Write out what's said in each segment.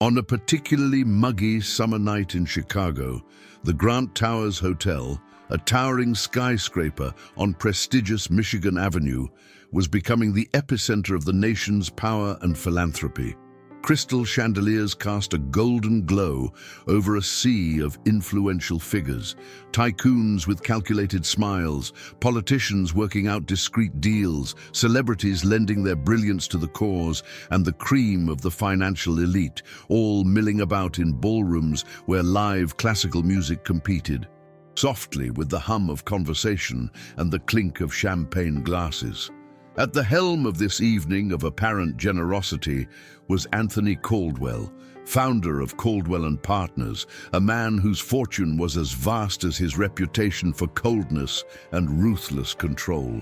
On a particularly muggy summer night in Chicago, the Grant Towers Hotel, a towering skyscraper on prestigious Michigan Avenue, was becoming the epicenter of the nation's power and philanthropy. Crystal chandeliers cast a golden glow over a sea of influential figures, tycoons with calculated smiles, politicians working out discreet deals, celebrities lending their brilliance to the cause, and the cream of the financial elite, all milling about in ballrooms where live classical music competed, softly with the hum of conversation and the clink of champagne glasses. At the helm of this evening of apparent generosity was Anthony Caldwell, founder of Caldwell and Partners, a man whose fortune was as vast as his reputation for coldness and ruthless control.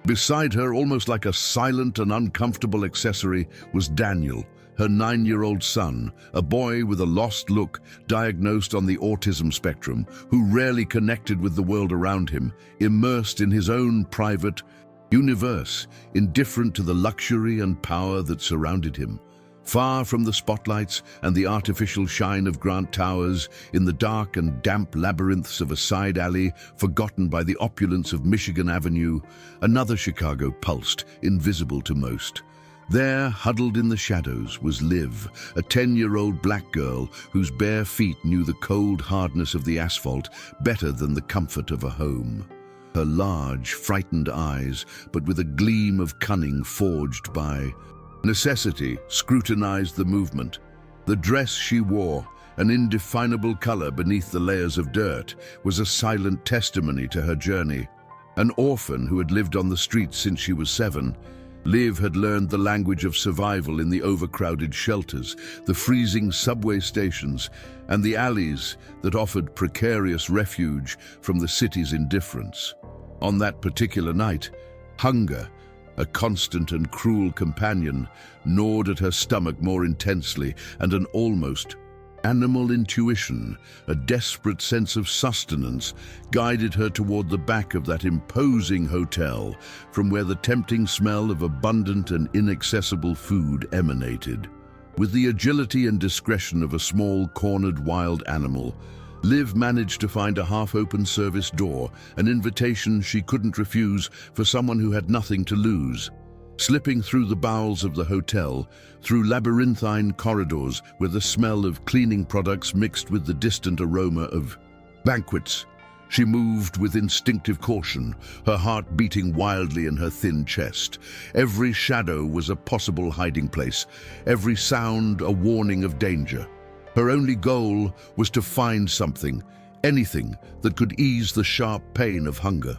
Beside her, almost like a silent and uncomfortable accessory, was Daniel, her 9-year-old son, a boy with a lost look, diagnosed on the autism spectrum, who rarely connected with the world around him, immersed in his own private universe, indifferent to the luxury and power that surrounded him. Far from the spotlights and the artificial shine of Grant Towers, in the dark and damp labyrinths of a side alley forgotten by the opulence of Michigan Avenue, another Chicago pulsed, invisible to most. There, huddled in the shadows, was Liv, a 10-year-old black girl whose bare feet knew the cold hardness of the asphalt better than the comfort of a home. Her large, frightened eyes, but with a gleam of cunning forged by necessity, scrutinized the movement. The dress she wore, an indefinable color beneath the layers of dirt, was a silent testimony to her journey. An orphan who had lived on the streets since she was 7, Liv had learned the language of survival in the overcrowded shelters, the freezing subway stations, and the alleys that offered precarious refuge from the city's indifference. On that particular night, hunger, a constant and cruel companion, gnawed at her stomach more intensely, and an almost animal intuition, a desperate sense of sustenance, guided her toward the back of that imposing hotel, from where the tempting smell of abundant and inaccessible food emanated. With the agility and discretion of a small, cornered wild animal, Liv managed to find a half-open service door, an invitation she couldn't refuse for someone who had nothing to lose. Slipping through the bowels of the hotel, through labyrinthine corridors where the smell of cleaning products mixed with the distant aroma of banquets, she moved with instinctive caution, her heart beating wildly in her thin chest. Every shadow was a possible hiding place, every sound a warning of danger. Her only goal was to find something, anything that could ease the sharp pain of hunger.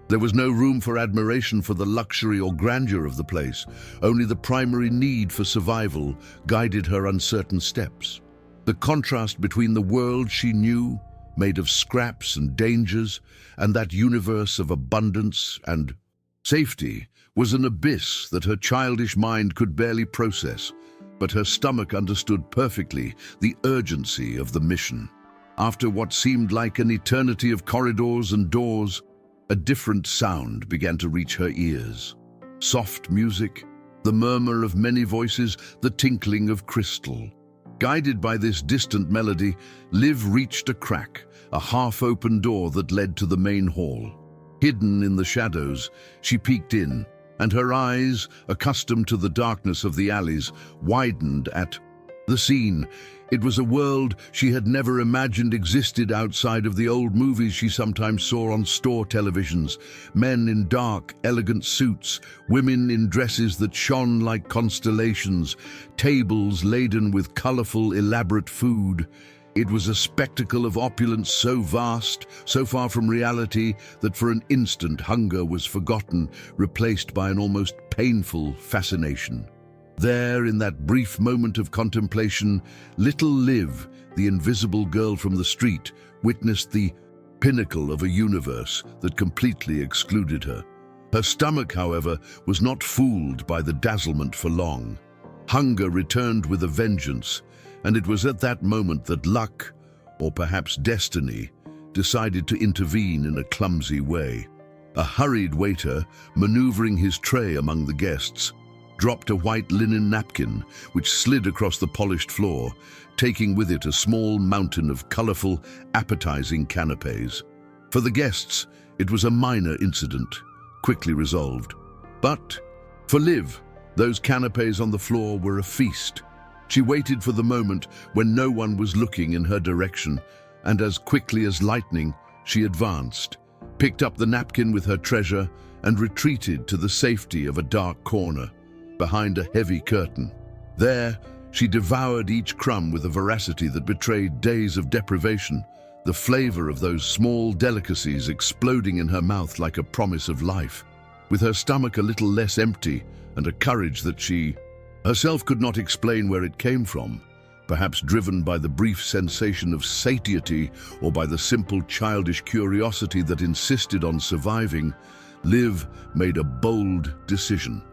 There was no room for admiration for the luxury or grandeur of the place. Only the primary need for survival guided her uncertain steps. The contrast between the world she knew, made of scraps and dangers, and that universe of abundance and safety, was an abyss that her childish mind could barely process. But her stomach understood perfectly the urgency of the mission. After what seemed like an eternity of corridors and doors, a different sound began to reach her ears. Soft music, the murmur of many voices, the tinkling of crystal. Guided by this distant melody, Liv reached a crack, a half-open door that led to the main hall. Hidden in the shadows, she peeked in, and her eyes, accustomed to the darkness of the alleys, widened at the scene. It was a world she had never imagined existed outside of the old movies she sometimes saw on store televisions. Men in dark, elegant suits, women in dresses that shone like constellations, tables laden with colorful, elaborate food. It was a spectacle of opulence so vast, so far from reality, that for an instant hunger was forgotten, replaced by an almost painful fascination. There, in that brief moment of contemplation, little Liv, the invisible girl from the street, witnessed the pinnacle of a universe that completely excluded her. Her stomach, however, was not fooled by the dazzlement for long. Hunger returned with a vengeance, and it was at that moment that luck, or perhaps destiny, decided to intervene in a clumsy way. A hurried waiter, maneuvering his tray among the guests, dropped a white linen napkin, which slid across the polished floor, taking with it a small mountain of colorful, appetizing canapes. For the guests, it was a minor incident, quickly resolved. But for Liv, those canapes on the floor were a feast. She waited for the moment when no one was looking in her direction, and as quickly as lightning, she advanced, picked up the napkin with her treasure, and retreated to the safety of a dark corner, behind a heavy curtain. There, she devoured each crumb with a voracity that betrayed days of deprivation, the flavor of those small delicacies exploding in her mouth like a promise of life. With her stomach a little less empty, and a courage that she herself could not explain where it came from, perhaps driven by the brief sensation of satiety or by the simple childish curiosity that insisted on surviving, Liv made a bold decision.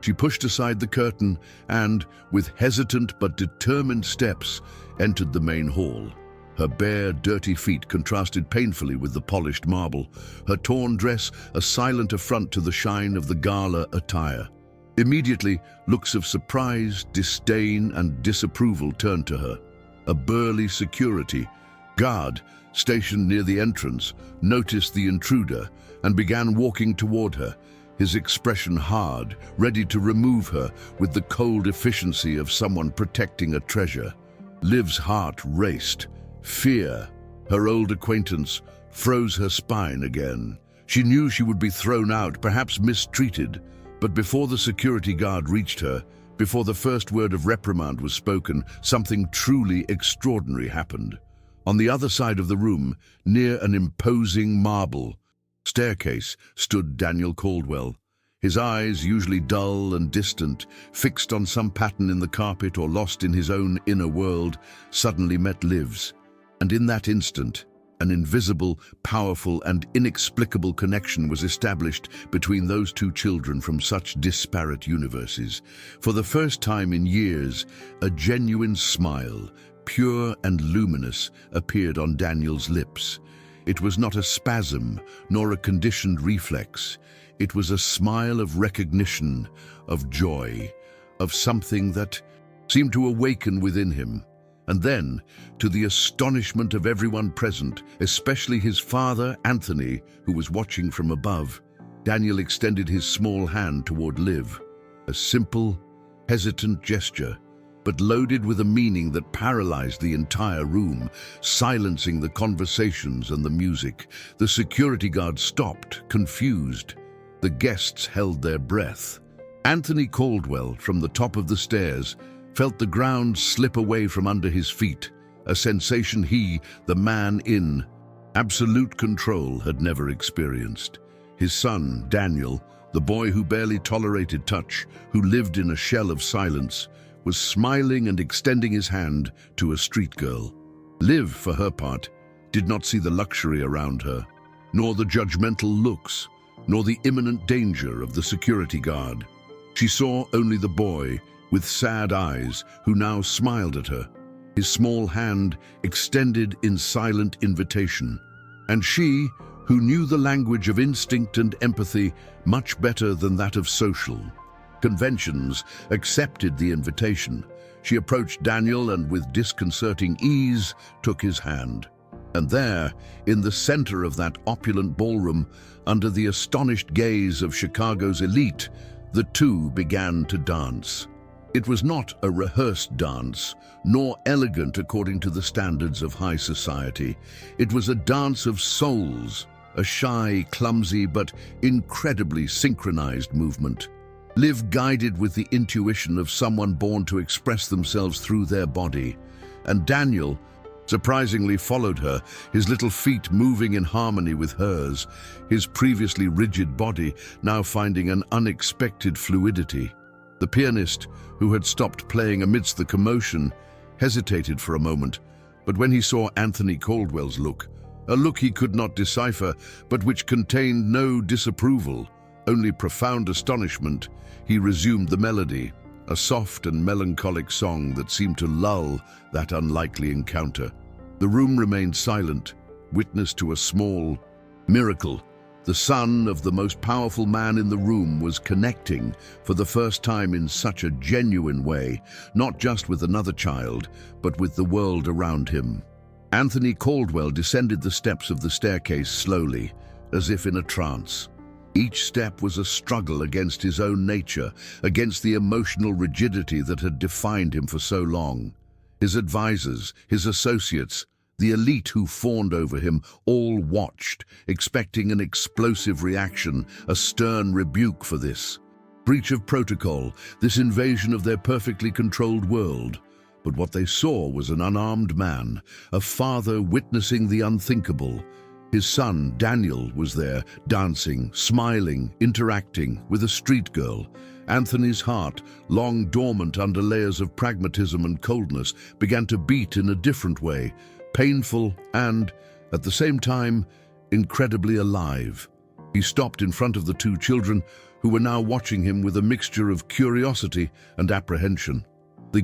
She pushed aside the curtain and, with hesitant but determined steps, entered the main hall. Her bare, dirty feet contrasted painfully with the polished marble, her torn dress a silent affront to the shine of the gala attire. Immediately, looks of surprise, disdain, and disapproval turned to her. A burly security guard, stationed near the entrance, noticed the intruder and began walking toward her, his expression hard, ready to remove her with the cold efficiency of someone protecting a treasure. Liv's heart raced. Fear, her old acquaintance, froze her spine again. She knew she would be thrown out, perhaps mistreated, but before the security guard reached her, before the first word of reprimand was spoken, something truly extraordinary happened. On the other side of the room, near an imposing marble staircase, stood Daniel Caldwell. His eyes, usually dull and distant, fixed on some pattern in the carpet or lost in his own inner world, suddenly met Liv's. And in that instant, an invisible, powerful, and inexplicable connection was established between those two children from such disparate universes. For the first time in years, a genuine smile, pure and luminous, appeared on Daniel's lips. It was not a spasm, nor a conditioned reflex. It was a smile of recognition, of joy, of something that seemed to awaken within him. And then, to the astonishment of everyone present, especially his father, Anthony, who was watching from above, Daniel extended his small hand toward Liv. A simple, hesitant gesture, but loaded with a meaning that paralyzed the entire room, silencing the conversations and the music. The security guard stopped, confused. The guests held their breath. Anthony Caldwell, from the top of the stairs, felt the ground slip away from under his feet, a sensation he, the man in absolute control, had never experienced. His son, Daniel, the boy who barely tolerated touch, who lived in a shell of silence, was smiling and extending his hand to a street girl. Liv, for her part, did not see the luxury around her, nor the judgmental looks, nor the imminent danger of the security guard. She saw only the boy, with sad eyes, who now smiled at her, his small hand extended in silent invitation. And she, who knew the language of instinct and empathy much better than that of social conventions, accepted the invitation. She approached Daniel and with disconcerting ease took his hand. And there, in the center of that opulent ballroom, under the astonished gaze of Chicago's elite, the two began to dance. It was not a rehearsed dance, nor elegant according to the standards of high society. It was a dance of souls, a shy, clumsy, but incredibly synchronized movement. Liv guided with the intuition of someone born to express themselves through their body, and Daniel surprisingly followed her, his little feet moving in harmony with hers, his previously rigid body now finding an unexpected fluidity. The pianist, who had stopped playing amidst the commotion, hesitated for a moment, but when he saw Anthony Caldwell's look, a look he could not decipher, but which contained no disapproval, only profound astonishment, he resumed the melody, a soft and melancholic song that seemed to lull that unlikely encounter. The room remained silent, witness to a small miracle, The son of the most powerful man in the room was connecting for the first time in such a genuine way, not just with another child, but with the world around him. Anthony Caldwell descended the steps of the staircase slowly, as if in a trance. Each step was a struggle against his own nature, against the emotional rigidity that had defined him for so long. His advisors, his associates, the elite who fawned over him, all watched, expecting an explosive reaction, a stern rebuke for this breach of protocol, this invasion of their perfectly controlled world. But what they saw was an unarmed man, a father witnessing the unthinkable. His son, Daniel, was there, dancing, smiling, interacting with a street girl. Anthony's heart, long dormant under layers of pragmatism and coldness, began to beat in a different way, painful and, at the same time, incredibly alive. He stopped in front of the two children, who were now watching him with a mixture of curiosity and apprehension. The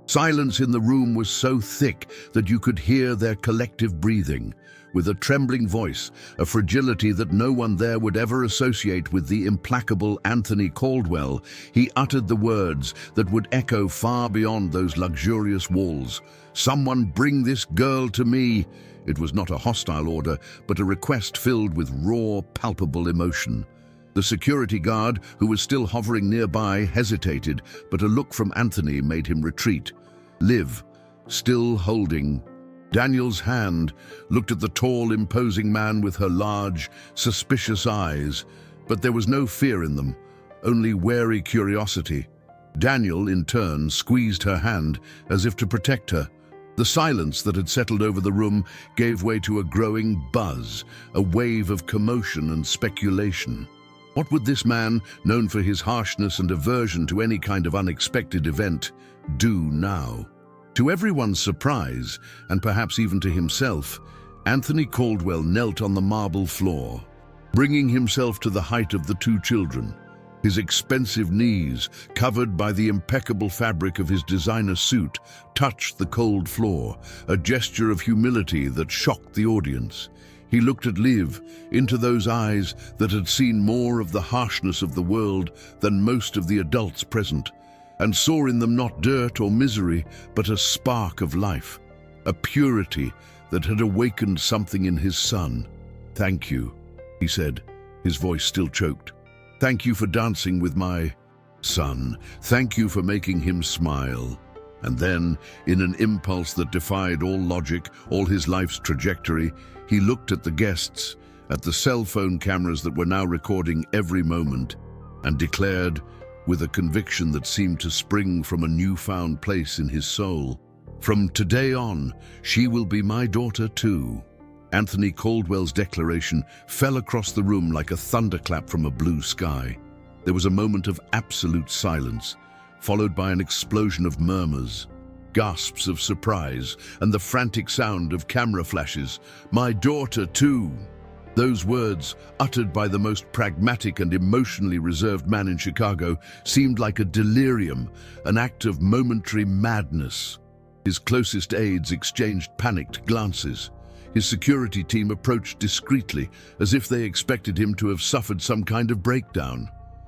silence in the room was so thick that you could hear their collective breathing. With a trembling voice, a fragility that no one there would ever associate with the implacable Anthony Caldwell, he uttered the words that would echo far beyond those luxurious walls. "Someone bring this girl to me." It was not a hostile order, but a request filled with raw, palpable emotion. The security guard, who was still hovering nearby, hesitated, but a look from Anthony made him retreat. Liv, still holding Daniel's hand, looked at the tall, imposing man with her large, suspicious eyes, but there was no fear in them, only wary curiosity. Daniel, in turn, squeezed her hand as if to protect her. The silence that had settled over the room gave way to a growing buzz, a wave of commotion and speculation. What would this man, known for his harshness and aversion to any kind of unexpected event, do now? To everyone's surprise, and perhaps even to himself, Anthony Caldwell knelt on the marble floor, bringing himself to the height of the two children. His expensive knees, covered by the impeccable fabric of his designer suit, touched the cold floor, a gesture of humility that shocked the audience. He looked at Liv, into those eyes that had seen more of the harshness of the world than most of the adults present, and saw in them not dirt or misery, but a spark of life, a purity that had awakened something in his son. "Thank you," he said, his voice still choked. "Thank you for dancing with my son. Thank you for making him smile." And then, in an impulse that defied all logic, all his life's trajectory, he looked at the guests, at the cell phone cameras that were now recording every moment, and declared, with a conviction that seemed to spring from a newfound place in his soul, "From today on, she will be my daughter too." Anthony Caldwell's declaration fell across the room like a thunderclap from a blue sky. There was a moment of absolute silence, followed by an explosion of murmurs, gasps of surprise, and the frantic sound of camera flashes. "My daughter too." Those words, uttered by the most pragmatic and emotionally reserved man in Chicago, seemed like a delirium, an act of momentary madness. His closest aides exchanged panicked glances. His security team approached discreetly, as if they expected him to have suffered some kind of breakdown.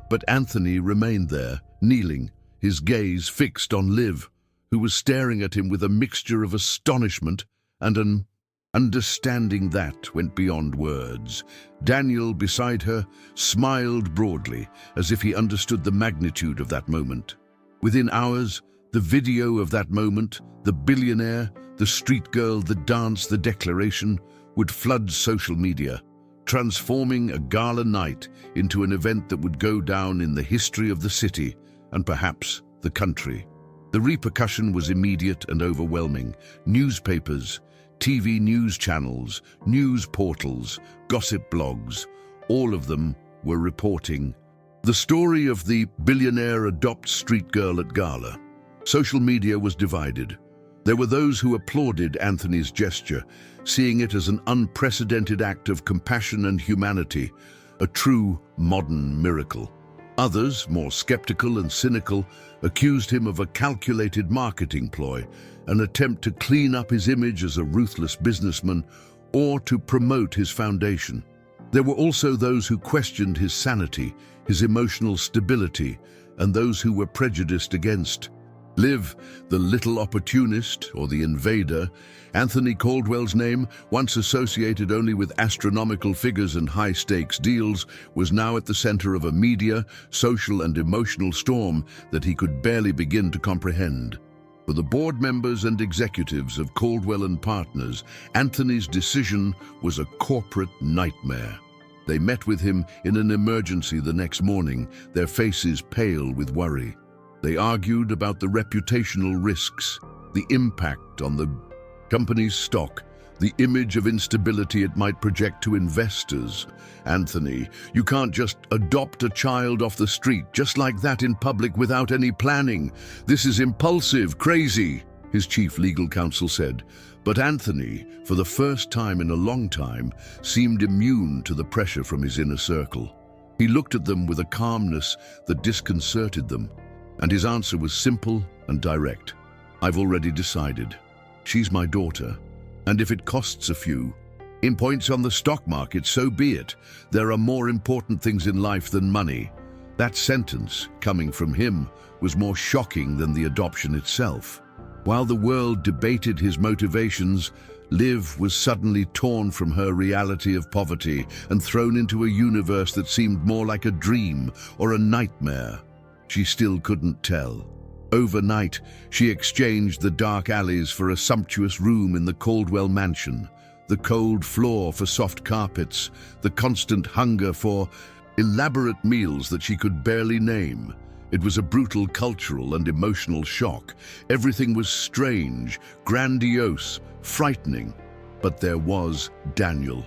But Anthony remained there, kneeling, his gaze fixed on Liv, who was staring at him with a mixture of astonishment and an understanding that went beyond words. Daniel, beside her, smiled broadly, as if he understood the magnitude of that moment. Within hours, the video of that moment, the billionaire, the street girl, the dance, the declaration, would flood social media, transforming a gala night into an event that would go down in the history of the city and perhaps the country. The repercussion was immediate and overwhelming. Newspapers, TV news channels, news portals, gossip blogs, all of them were reporting the story of the billionaire adopts street girl at gala. Social media was divided. There were those who applauded Anthony's gesture, seeing it as an unprecedented act of compassion and humanity, a true modern miracle. Others, more skeptical and cynical, accused him of a calculated marketing ploy, an attempt to clean up his image as a ruthless businessman or to promote his foundation. There were also those who questioned his sanity, his emotional stability, and those who were prejudiced against. Liv, the little opportunist or the invader, Anthony Caldwell's name, once associated only with astronomical figures and high-stakes deals, was now at the center of a media, social and emotional storm that he could barely begin to comprehend. For the board members and executives of Caldwell and Partners, Anthony's decision was a corporate nightmare. They met with him in an emergency the next morning, their faces pale with worry. They argued about the reputational risks, the impact on the company's stock, the image of instability it might project to investors. Anthony, you can't just adopt a child off the street just like that in public without any planning. This is impulsive, crazy, his chief legal counsel said. But Anthony, for the first time in a long time, seemed immune to the pressure from his inner circle. He looked at them with a calmness that disconcerted them. And his answer was simple and direct. I've already decided. She's my daughter. And if it costs a few points on the stock market, so be it. There are more important things in life than money. That sentence, coming from him, was more shocking than the adoption itself. While the world debated his motivations, Liv was suddenly torn from her reality of poverty and thrown into a universe that seemed more like a dream or a nightmare. She still couldn't tell. Overnight, she exchanged the dark alleys for a sumptuous room in the Caldwell mansion, the cold floor for soft carpets, the constant hunger for elaborate meals that she could barely name. It was a brutal cultural and emotional shock. Everything was strange, grandiose, frightening. But there was Daniel.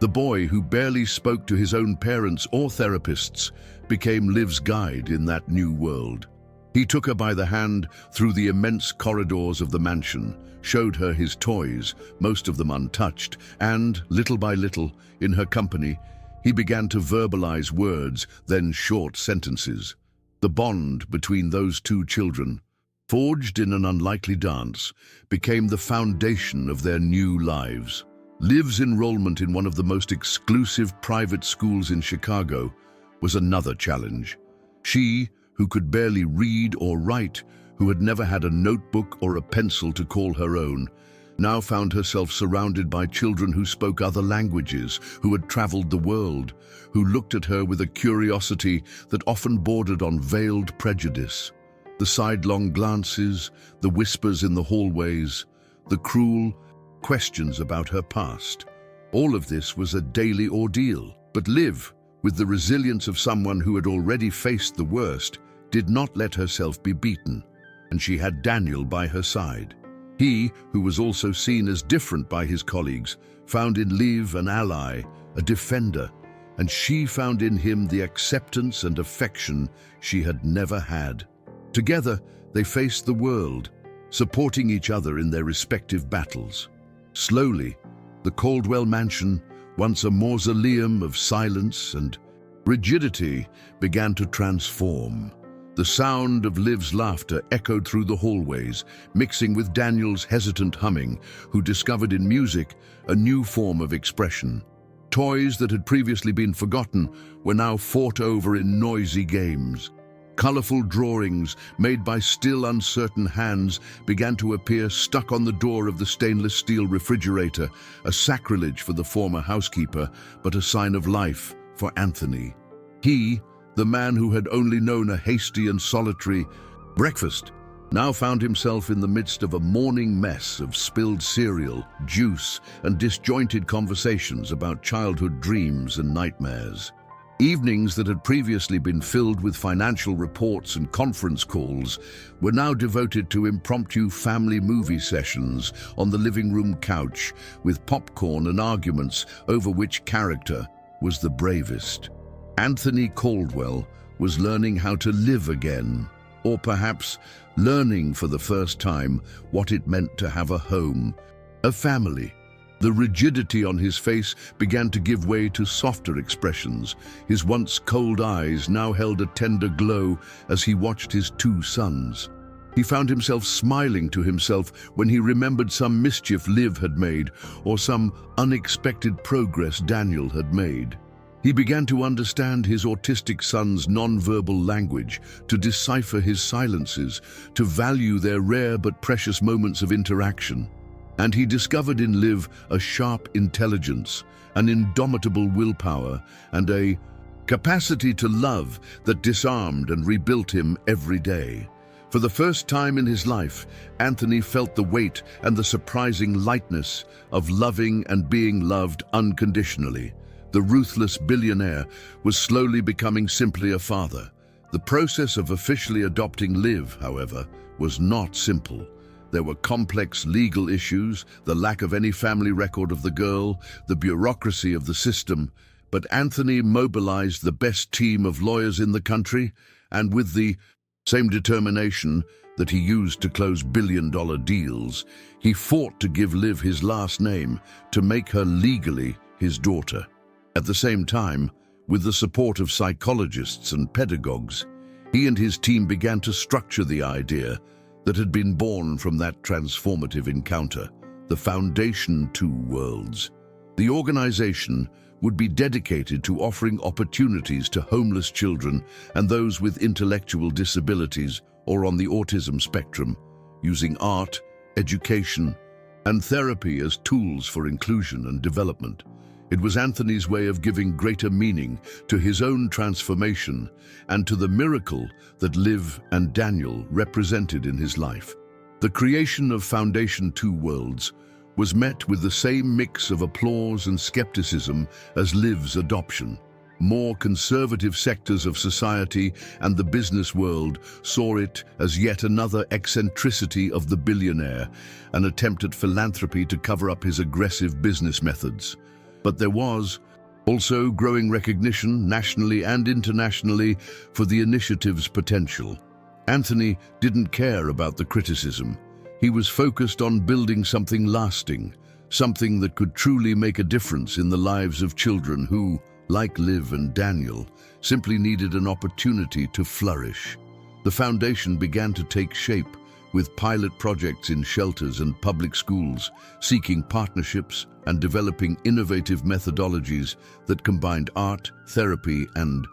The boy who barely spoke to his own parents or therapists became Liv's guide in that new world. He took her by the hand through the immense corridors of the mansion, showed her his toys, most of them untouched, and, little by little, in her company, he began to verbalize words, then short sentences. The bond between those two children, forged in an unlikely dance, became the foundation of their new lives. Liv's enrollment in one of the most exclusive private schools in Chicago was another challenge. She, who could barely read or write, who had never had a notebook or a pencil to call her own, now found herself surrounded by children who spoke other languages, who had traveled the world, who looked at her with a curiosity that often bordered on veiled prejudice. The sidelong glances, the whispers in the hallways, the cruel questions about her past. All of this was a daily ordeal. But Liv, with the resilience of someone who had already faced the worst, did not let herself be beaten, and she had Daniel by her side. He, who was also seen as different by his colleagues, found in Liv an ally, a defender, and she found in him the acceptance and affection she had never had. Together, they faced the world, supporting each other in their respective battles. Slowly, the Caldwell mansion, once a mausoleum of silence and rigidity, began to transform. The sound of Liv's laughter echoed through the hallways, mixing with Daniel's hesitant humming, who discovered in music a new form of expression. Toys that had previously been forgotten were now fought over in noisy games. Colorful drawings, made by still uncertain hands, began to appear stuck on the door of the stainless steel refrigerator, a sacrilege for the former housekeeper, but a sign of life for Anthony. He, the man who had only known a hasty and solitary breakfast, now found himself in the midst of a morning mess of spilled cereal, juice, and disjointed conversations about childhood dreams and nightmares. Evenings that had previously been filled with financial reports and conference calls were now devoted to impromptu family movie sessions on the living room couch, with popcorn and arguments over which character was the bravest. Anthony Caldwell was learning how to live again, or perhaps learning for the first time what it meant to have a home, a family. The rigidity on his face began to give way to softer expressions. His once cold eyes now held a tender glow as he watched his two sons. He found himself smiling to himself when he remembered some mischief Liv had made or some unexpected progress Daniel had made. He began to understand his autistic son's non-verbal language, to decipher his silences, to value their rare but precious moments of interaction. And he discovered in Liv a sharp intelligence, an indomitable willpower, and a capacity to love that disarmed and rebuilt him every day. For the first time in his life, Anthony felt the weight and the surprising lightness of loving and being loved unconditionally. The ruthless billionaire was slowly becoming simply a father. The process of officially adopting Liv, however, was not simple. There were complex legal issues, the lack of any family record of the girl, the bureaucracy of the system, but Anthony mobilized the best team of lawyers in the country, and with the same determination that he used to close billion-dollar deals, he fought to give Liv his last name, to make her legally his daughter. At the same time, with the support of psychologists and pedagogues, he and his team began to structure the idea that had been born from that transformative encounter, the Foundation 2 Worlds. The organization would be dedicated to offering opportunities to homeless children and those with intellectual disabilities or on the autism spectrum, using art, education, and therapy as tools for inclusion and development. It was Anthony's way of giving greater meaning to his own transformation and to the miracle that Liv and Daniel represented in his life. The creation of Foundation 2 Worlds was met with the same mix of applause and skepticism as Liv's adoption. More conservative sectors of society and the business world saw it as yet another eccentricity of the billionaire, an attempt at philanthropy to cover up his aggressive business methods. But there was also growing recognition, nationally and internationally, for the initiative's potential. Anthony didn't care about the criticism. He was focused on building something lasting, something that could truly make a difference in the lives of children who, like Liv and Daniel, simply needed an opportunity to flourish. The foundation began to take shape, with pilot projects in shelters and public schools, seeking partnerships and developing innovative methodologies that combined art, therapy, and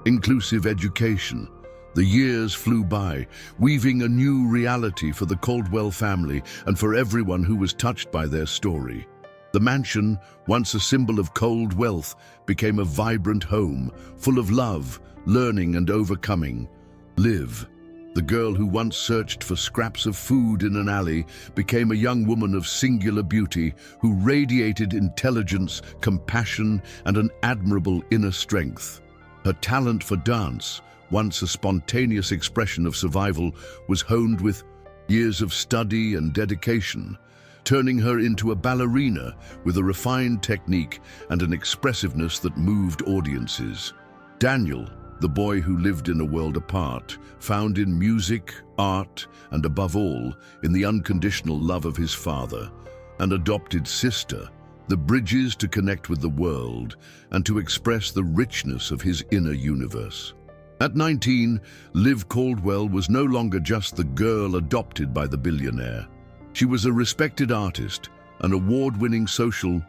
inclusive education. The years flew by, weaving a new reality for the Caldwell family and for everyone who was touched by their story. The mansion, once a symbol of cold wealth, became a vibrant home, full of love, learning, and overcoming. Liv, the girl who once searched for scraps of food in an alley, became a young woman of singular beauty who radiated intelligence, compassion, and an admirable inner strength. Her talent for dance, once a spontaneous expression of survival, was honed with years of study and dedication, turning her into a ballerina with a refined technique and an expressiveness that moved audiences. Daniel, the boy who lived in a world apart, found in music, art, and above all, in the unconditional love of his father, an adopted sister, the bridges to connect with the world and to express the richness of his inner universe. At 19, Liv Caldwell was no longer just the girl adopted by the billionaire. She was a respected artist, an award-winning social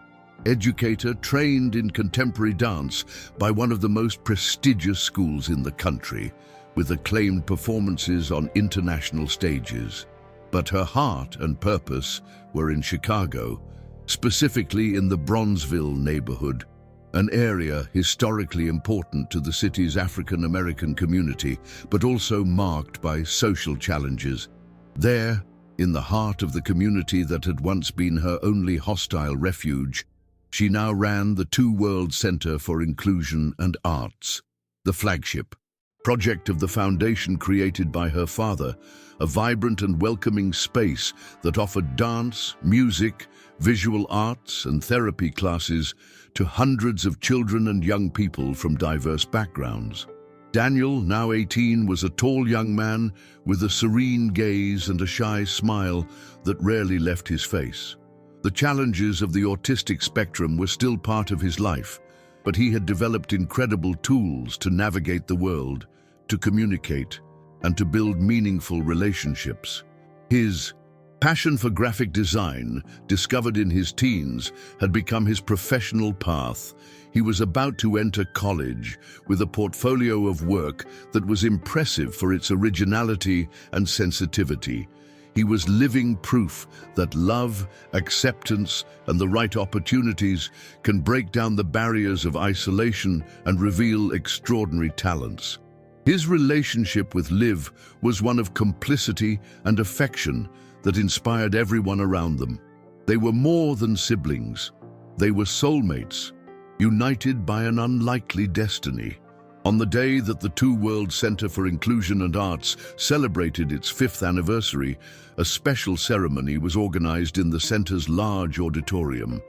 educator trained in contemporary dance by one of the most prestigious schools in the country, with acclaimed performances on international stages. But her heart and purpose were in Chicago, specifically in the Bronzeville neighborhood, an area historically important to the city's African-American community, but also marked by social challenges. There, in the heart of the community that had once been her only hostile refuge, she now ran the 2 World Center for Inclusion and Arts, the flagship project of the foundation created by her father, a vibrant and welcoming space that offered dance, music, visual arts, and therapy classes to hundreds of children and young people from diverse backgrounds. Daniel, now 18, was a tall young man with a serene gaze and a shy smile that rarely left his face. The challenges of the autistic spectrum were still part of his life, but he had developed incredible tools to navigate the world, to communicate, and to build meaningful relationships. His passion for graphic design, discovered in his teens, had become his professional path. He was about to enter college with a portfolio of work that was impressive for its originality and sensitivity. He was living proof that love, acceptance, and the right opportunities can break down the barriers of isolation and reveal extraordinary talents. His relationship with Liv was one of complicity and affection that inspired everyone around them. They were more than siblings. They were soulmates, united by an unlikely destiny. On the day that the Two World Center for Inclusion and Arts celebrated its 5th anniversary, a special ceremony was organized in the center's large auditorium.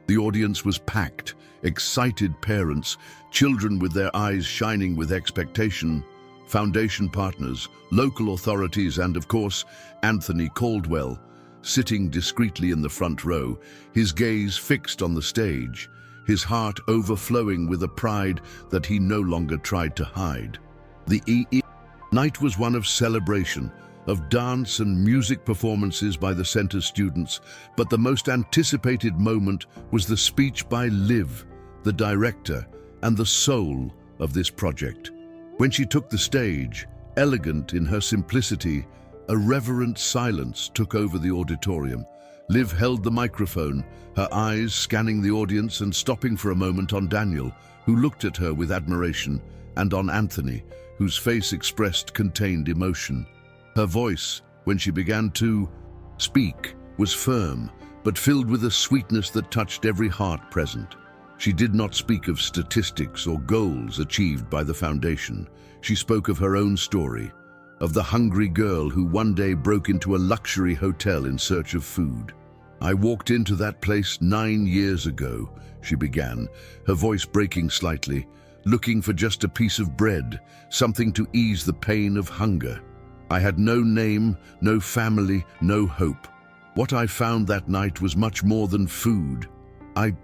The audience was packed, excited parents, children with their eyes shining with expectation, foundation partners, local authorities, and of course, Anthony Caldwell, sitting discreetly in the front row, his gaze fixed on the stage, his heart overflowing with a pride that he no longer tried to hide. The night was one of celebration, of dance and music performances by the center students, but the most anticipated moment was the speech by Liv, the director and the soul of this project. When she took the stage, elegant in her simplicity, a reverent silence took over the auditorium. Liv held the microphone, her eyes scanning the audience and stopping for a moment on Daniel, who looked at her with admiration, and on Anthony, whose face expressed contained emotion. Her voice, when she began to speak, was firm, but filled with a sweetness that touched every heart present. She did not speak of statistics or goals achieved by the foundation. She spoke of her own story, of the hungry girl who one day broke into a luxury hotel in search of food. "I walked into that place 9 years ago," she began, her voice breaking slightly, "looking for just a piece of bread, something to ease the pain of hunger. I had no name, no family, no hope. What I found that night was much more than food. I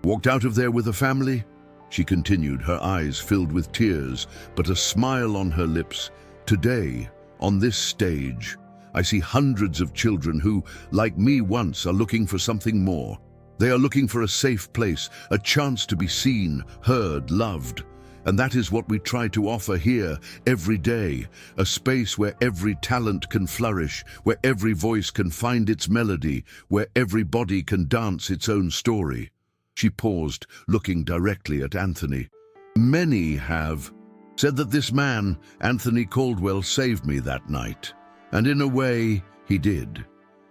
walked out of there with a family," she continued, her eyes filled with tears, but a smile on her lips. "Today, on this stage, I see hundreds of children who, like me once, are looking for something more. They are looking for a safe place, a chance to be seen, heard, loved. And that is what we try to offer here every day, a space where every talent can flourish, where every voice can find its melody, where every body can dance its own story." She paused, looking directly at Anthony. "Many have said that this man, Anthony Caldwell, saved me that night. And in a way, he did.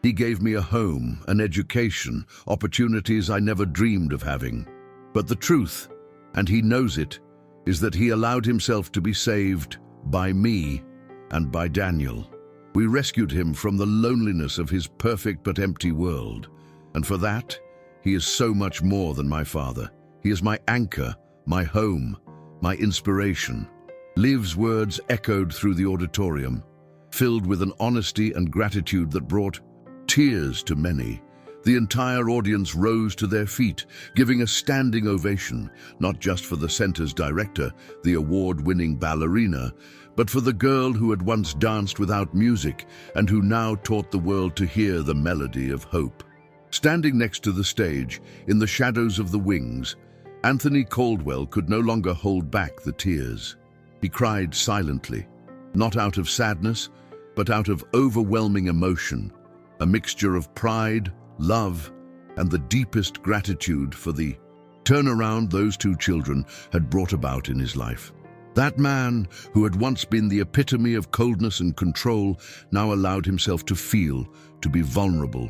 He gave me a home, an education, opportunities I never dreamed of having. But the truth, and he knows it, is that he allowed himself to be saved by me and by Daniel. We rescued him from the loneliness of his perfect but empty world. And for that, he is so much more than my father. He is my anchor, my home, my inspiration." Liv's words echoed through the auditorium, filled with an honesty and gratitude that brought tears to many. The entire audience rose to their feet, giving a standing ovation, not just for the center's director, the award-winning ballerina, but for the girl who had once danced without music and who now taught the world to hear the melody of hope. Standing next to the stage, in the shadows of the wings, Anthony Caldwell could no longer hold back the tears. He cried silently, not out of sadness, but out of overwhelming emotion, a mixture of pride, love, and the deepest gratitude for the turnaround those two children had brought about in his life. That man, who had once been the epitome of coldness and control, now allowed himself to feel, to be vulnerable.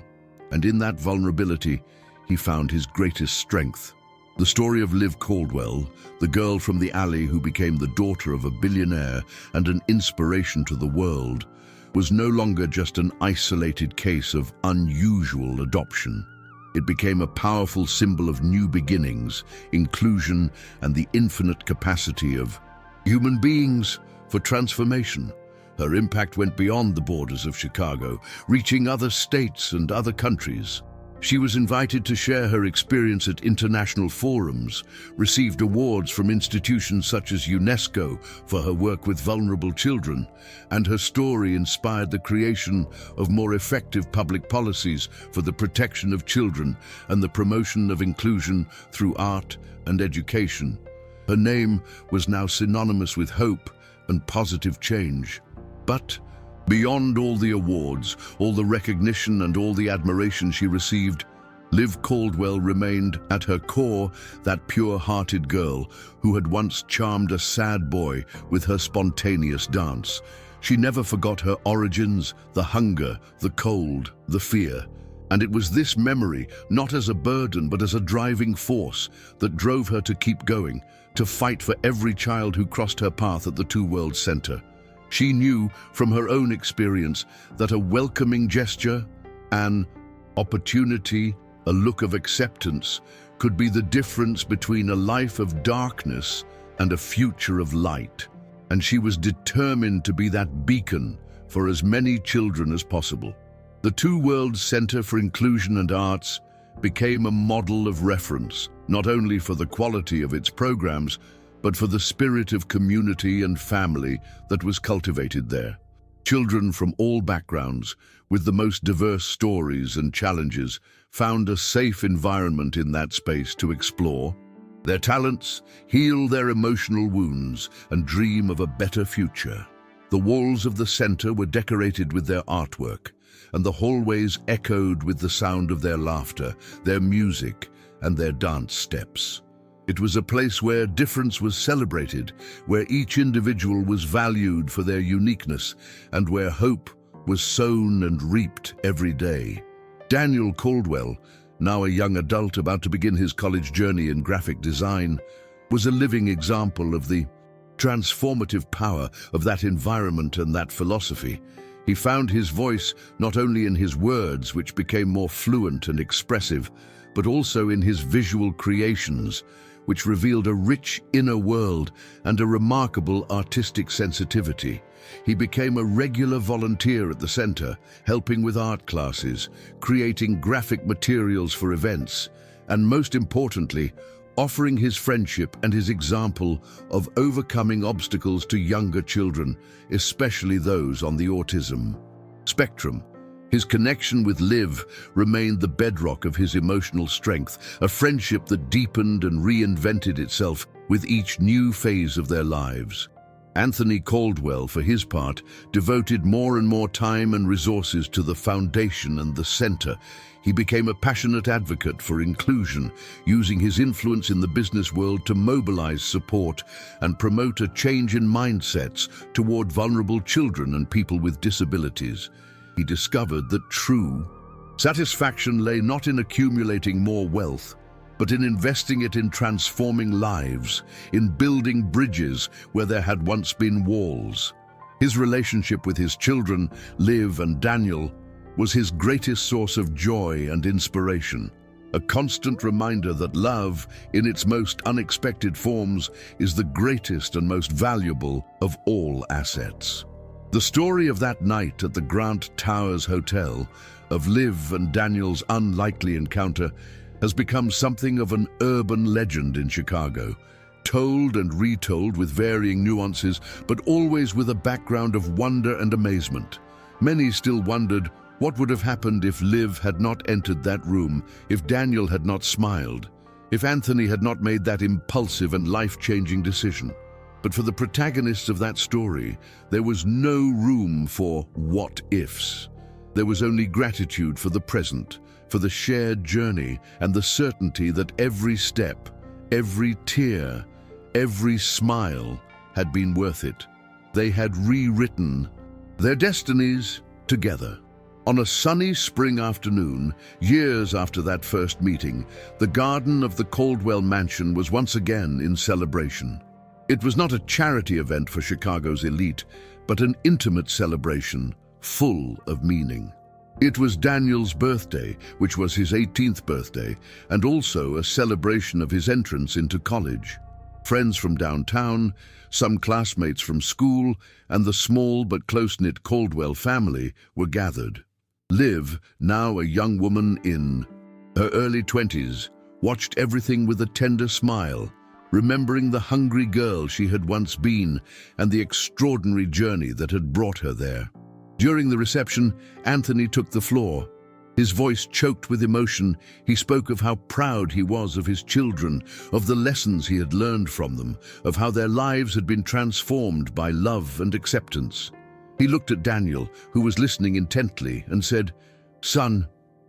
And in that vulnerability, he found his greatest strength. The story of Liv Caldwell, the girl from the alley who became the daughter of a billionaire and an inspiration to the world, was no longer just an isolated case of unusual adoption. It became a powerful symbol of new beginnings, inclusion, and the infinite capacity of human beings for transformation. Her impact went beyond the borders of Chicago, reaching other states and other countries. She was invited to share her experience at international forums, received awards from institutions such as UNESCO for her work with vulnerable children, and her story inspired the creation of more effective public policies for the protection of children and the promotion of inclusion through art and education. Her name was now synonymous with hope and positive change. But beyond all the awards, all the recognition and all the admiration she received, Liv Caldwell remained, at her core, that pure-hearted girl who had once charmed a sad boy with her spontaneous dance. She never forgot her origins, the hunger, the cold, the fear. And it was this memory, not as a burden but as a driving force, that drove her to keep going, to fight for every child who crossed her path at the Two Worlds Center. She knew from her own experience that a welcoming gesture, an opportunity, a look of acceptance could be the difference between a life of darkness and a future of light. And she was determined to be that beacon for as many children as possible. The Two Worlds Center for Inclusion and Arts became a model of reference, not only for the quality of its programs, but for the spirit of community and family that was cultivated there. Children from all backgrounds, with the most diverse stories and challenges, found a safe environment in that space to explore their talents, heal their emotional wounds, and dream of a better future. The walls of the center were decorated with their artwork, and the hallways echoed with the sound of their laughter, their music, and their dance steps. It was a place where difference was celebrated, where each individual was valued for their uniqueness, and where hope was sown and reaped every day. Daniel Caldwell, now a young adult about to begin his college journey in graphic design, was a living example of the transformative power of that environment and that philosophy. He found his voice not only in his words, which became more fluent and expressive, but also in his visual creations, which revealed a rich inner world and a remarkable artistic sensitivity. He became a regular volunteer at the center, helping with art classes, creating graphic materials for events, and most importantly, offering his friendship and his example of overcoming obstacles to younger children, especially those on the autism spectrum. His connection with Liv remained the bedrock of his emotional strength, a friendship that deepened and reinvented itself with each new phase of their lives. Anthony Caldwell, for his part, devoted more and more time and resources to the foundation and the center. He became a passionate advocate for inclusion, using his influence in the business world to mobilize support and promote a change in mindsets toward vulnerable children and people with disabilities. He discovered that true satisfaction lay not in accumulating more wealth, but in investing it in transforming lives, in building bridges where there had once been walls. His relationship with his children, Liv and Daniel, was his greatest source of joy and inspiration, a constant reminder that love, in its most unexpected forms, is the greatest and most valuable of all assets. The story of that night at the Grant Towers Hotel, of Liv and Daniel's unlikely encounter, has become something of an urban legend in Chicago, told and retold with varying nuances, but always with a background of wonder and amazement. Many still wondered what would have happened if Liv had not entered that room, if Daniel had not smiled, if Anthony had not made that impulsive and life-changing decision. But for the protagonists of that story, there was no room for what-ifs. There was only gratitude for the present, for the shared journey, and the certainty that every step, every tear, every smile had been worth it. They had rewritten their destinies together. On a sunny spring afternoon, years after that first meeting, the garden of the Caldwell mansion was once again in celebration. It was not a charity event for Chicago's elite, but an intimate celebration, full of meaning. It was Daniel's birthday, which was his 18th birthday, and also a celebration of his entrance into college. Friends from downtown, some classmates from school, and the small but close-knit Caldwell family were gathered. Liv, now a young woman in Her early 20s watched everything with a tender smile, remembering the hungry girl she had once been and the extraordinary journey that had brought her there. During the reception, Anthony took the floor. His voice choked with emotion. He spoke of how proud he was of his children, of the lessons he had learned from them, of how their lives had been transformed by love and acceptance. He looked at Daniel, who was listening intently, and said, "Son,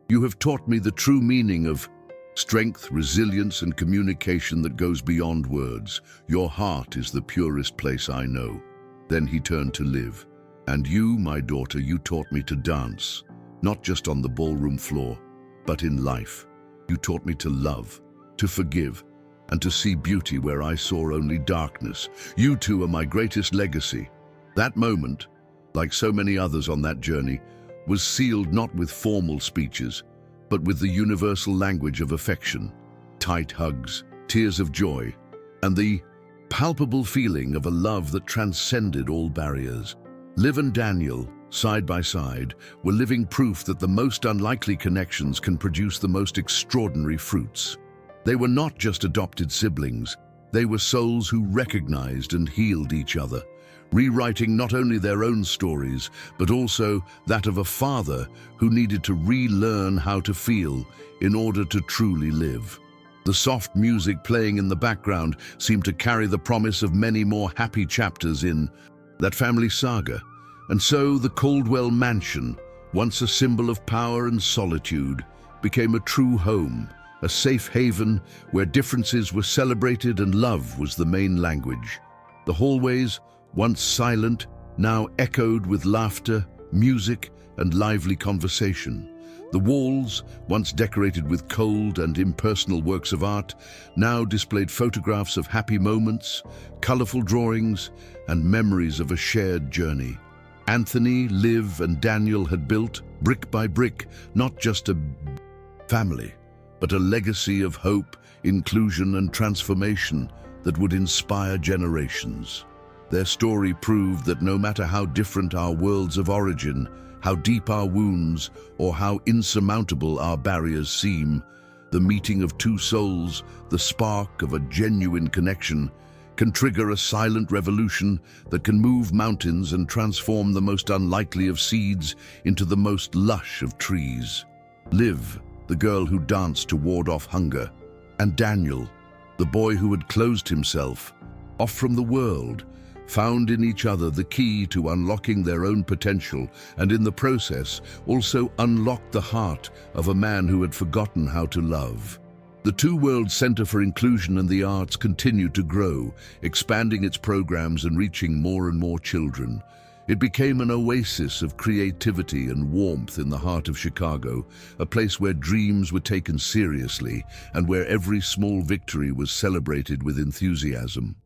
you have taught me the true meaning of strength, resilience, and communication that goes beyond words. Your heart is the purest place I know." Then he turned to Liv. "And you, my daughter, you taught me to dance, not just on the ballroom floor, but in life. You taught me to love, to forgive, and to see beauty where I saw only darkness. You two are my greatest legacy." That moment, like so many others on that journey, was sealed not with formal speeches, but with the universal language of affection, tight hugs, tears of joy, and the palpable feeling of a love that transcended all barriers. Liv and Daniel, side by side, were living proof that the most unlikely connections can produce the most extraordinary fruits. They were not just adopted siblings, they were souls who recognized and healed each other, rewriting not only their own stories, but also that of a father who needed to relearn how to feel in order to truly live. The soft music playing in the background seemed to carry the promise of many more happy chapters in that family saga. And so the Caldwell mansion, once a symbol of power and solitude, became a true home, a safe haven where differences were celebrated and love was the main language. The hallways, once silent, now echoed with laughter, music, and lively conversation. The walls, once decorated with cold and impersonal works of art, now displayed photographs of happy moments, colorful drawings, and memories of a shared journey. Anthony, Liv, and Daniel had built, brick by brick, not just a family, but a legacy of hope, inclusion, and transformation that would inspire generations. Their story proved that no matter how different our worlds of origin, how deep our wounds, or how insurmountable our barriers seem, the meeting of two souls, the spark of a genuine connection, can trigger a silent revolution that can move mountains and transform the most unlikely of seeds into the most lush of trees. Liv, the girl who danced to ward off hunger, and Daniel, the boy who had closed himself off from the world, found in each other the key to unlocking their own potential and in the process also unlocked the heart of a man who had forgotten how to love. The Two Worlds Center for Inclusion and the Arts continued to grow, expanding its programs and reaching more and more children. It became an oasis of creativity and warmth in the heart of Chicago, a place where dreams were taken seriously and where every small victory was celebrated with enthusiasm.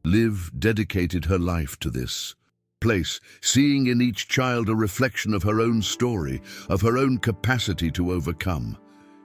Liv dedicated her life to this place, seeing in each child a reflection of her own story, of her own capacity to overcome.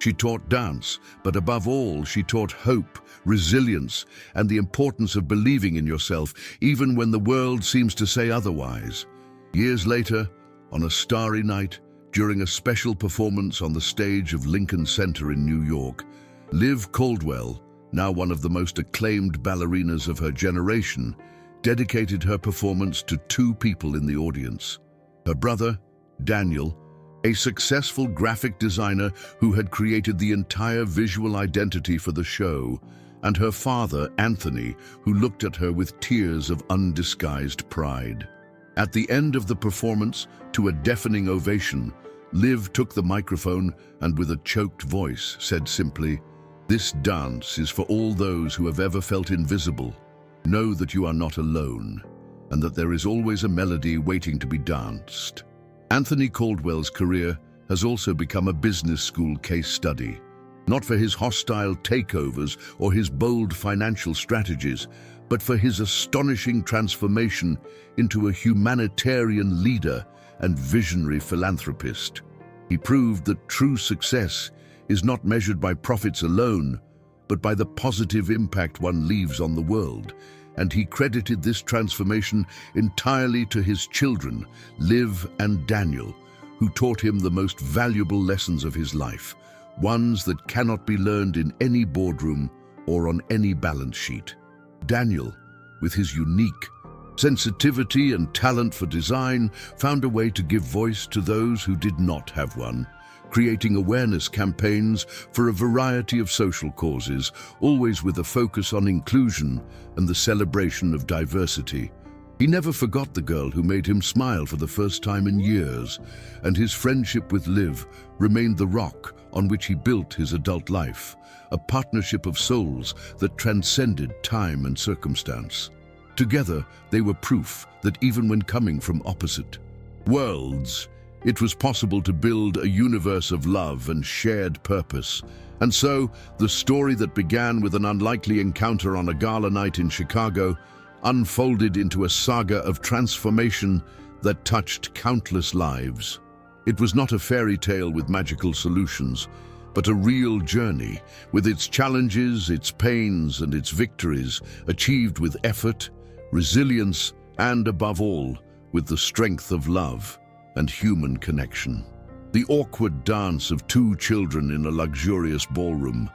She taught dance, but above all, she taught hope, resilience, and the importance of believing in yourself, even when the world seems to say otherwise. Years later, on a starry night, during a special performance on the stage of Lincoln Center in New York, Liv Caldwell, now one of the most acclaimed ballerinas of her generation, dedicated her performance to two people in the audience. Her brother, Daniel, a successful graphic designer who had created the entire visual identity for the show, and her father, Anthony, who looked at her with tears of undisguised pride. At the end of the performance, to a deafening ovation, Liv took the microphone and with a choked voice said simply, "This dance is for all those who have ever felt invisible. Know that you are not alone, and that there is always a melody waiting to be danced." Anthony Caldwell's career has also become a business school case study, not for his hostile takeovers or his bold financial strategies, but for his astonishing transformation into a humanitarian leader and visionary philanthropist. He proved that true success is not measured by profits alone, but by the positive impact one leaves on the world. And he credited this transformation entirely to his children, Liv and Daniel, who taught him the most valuable lessons of his life. ones that cannot be learned in any boardroom or on any balance sheet. Daniel, with his unique sensitivity and talent for design, found a way to give voice to those who did not have one, creating awareness campaigns for a variety of social causes, always with a focus on inclusion and the celebration of diversity. He never forgot the girl who made him smile for the first time in years, and his friendship with Liv remained the rock on which he built his adult life, a partnership of souls that transcended time and circumstance. Together, they were proof that even when coming from opposite worlds, it was possible to build a universe of love and shared purpose. And so, the story that began with an unlikely encounter on a gala night in Chicago unfolded into a saga of transformation that touched countless lives. It was not a fairy tale with magical solutions, but a real journey, with its challenges, its pains, and its victories, achieved with effort, resilience, and above all, with the strength of love and human connection. The awkward dance of two children in a luxurious ballroom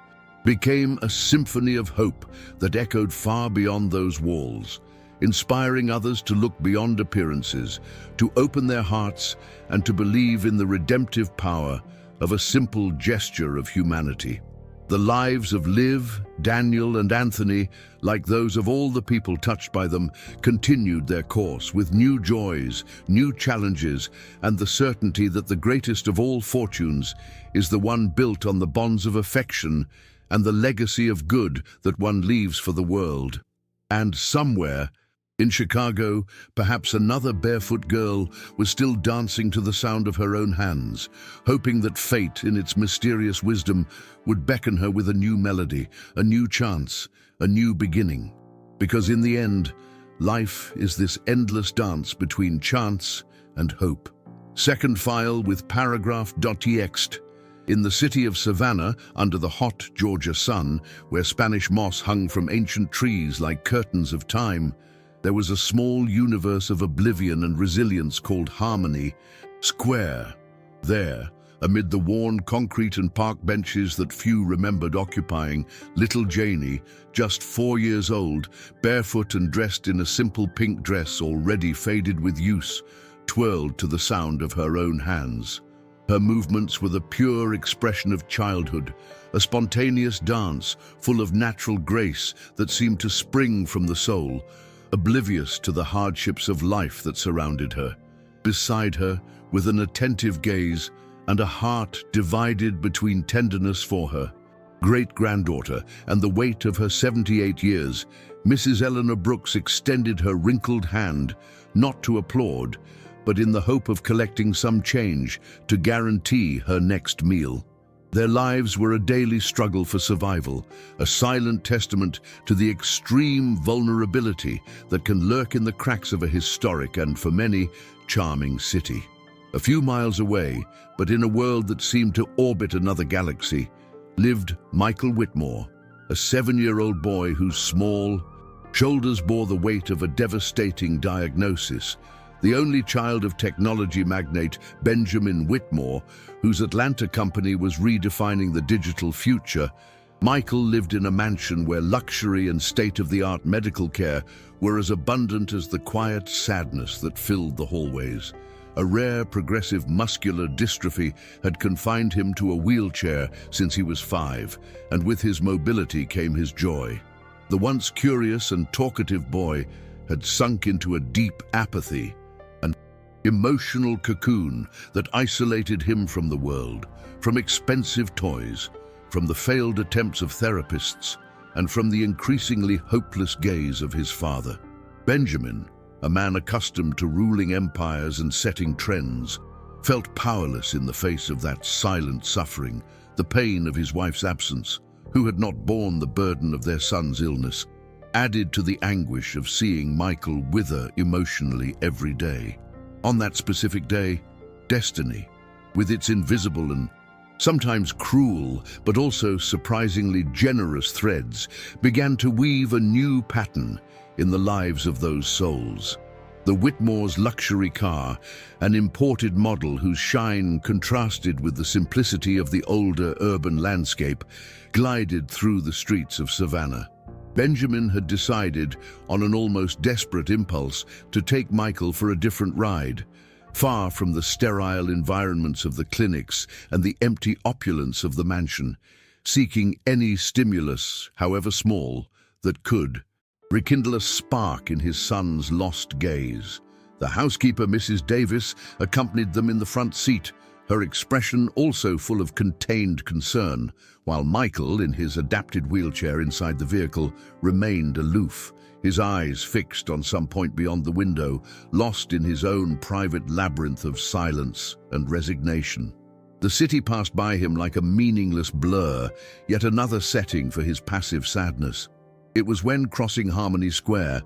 became a symphony of hope that echoed far beyond those walls, inspiring others to look beyond appearances, to open their hearts, and to believe in the redemptive power of a simple gesture of humanity. The lives of Liv, Daniel, and Anthony, like those of all the people touched by them, continued their course with new joys, new challenges, and the certainty that the greatest of all fortunes is the one built on the bonds of affection and the legacy of good that one leaves for the world. And somewhere, in Chicago, perhaps another barefoot girl was still dancing to the sound of her own hands, hoping that fate, in its mysterious wisdom, would beckon her with a new melody, a new chance, a new beginning. Because in the end, life is this endless dance between chance and hope. Second file with paragraph.txt. In the city of Savannah, under the hot Georgia sun, where Spanish moss hung from ancient trees like curtains of time, there was a small universe of oblivion and resilience called Harmony Square. There, amid the worn concrete and park benches that few remembered occupying, little Janie, just 4 years old, barefoot and dressed in a simple pink dress already faded with use, twirled to the sound of her own hands. Her movements were the pure expression of childhood, a spontaneous dance full of natural grace that seemed to spring from the soul, oblivious to the hardships of life that surrounded her. Beside her, with an attentive gaze and a heart divided between tenderness for her great-granddaughter and the weight of her 78 years, Mrs. Eleanor Brooks extended her wrinkled hand, not to applaud, but in the hope of collecting some change to guarantee her next meal. Their lives were a daily struggle for survival, a silent testament to the extreme vulnerability that can lurk in the cracks of a historic and, for many, charming city. A few miles away, but in a world that seemed to orbit another galaxy, lived Michael Whitmore, a 7-year-old boy whose small shoulders bore the weight of a devastating diagnosis. The only child of technology magnate Benjamin Whitmore, whose Atlanta company was redefining the digital future, Michael lived in a mansion where luxury and state-of-the-art medical care were as abundant as the quiet sadness that filled the hallways. A rare progressive muscular dystrophy had confined him to a wheelchair since he was 5, and with his mobility came his joy. The once curious and talkative boy had sunk into a deep apathy, emotional cocoon that isolated him from the world, from expensive toys, from the failed attempts of therapists, and from the increasingly hopeless gaze of his father. Benjamin, a man accustomed to ruling empires and setting trends, felt powerless in the face of that silent suffering, the pain of his wife's absence, who had not borne the burden of their son's illness, added to the anguish of seeing Michael wither emotionally every day. On that specific day, destiny, with its invisible and sometimes cruel but also surprisingly generous threads, began to weave a new pattern in the lives of those souls. The Whitmore's luxury car, an imported model whose shine contrasted with the simplicity of the older urban landscape, glided through the streets of Savannah. Benjamin had decided, on an almost desperate impulse, to take Michael for a different ride, far from the sterile environments of the clinics and the empty opulence of the mansion, seeking any stimulus, however small, that could rekindle a spark in his son's lost gaze. The housekeeper, Mrs. Davis, accompanied them in the front seat, her expression also full of contained concern, while Michael, in his adapted wheelchair inside the vehicle, remained aloof, his eyes fixed on some point beyond the window, lost in his own private labyrinth of silence and resignation. The city passed by him like a meaningless blur, yet another setting for his passive sadness. It was when crossing Harmony Square,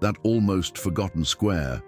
that almost forgotten square,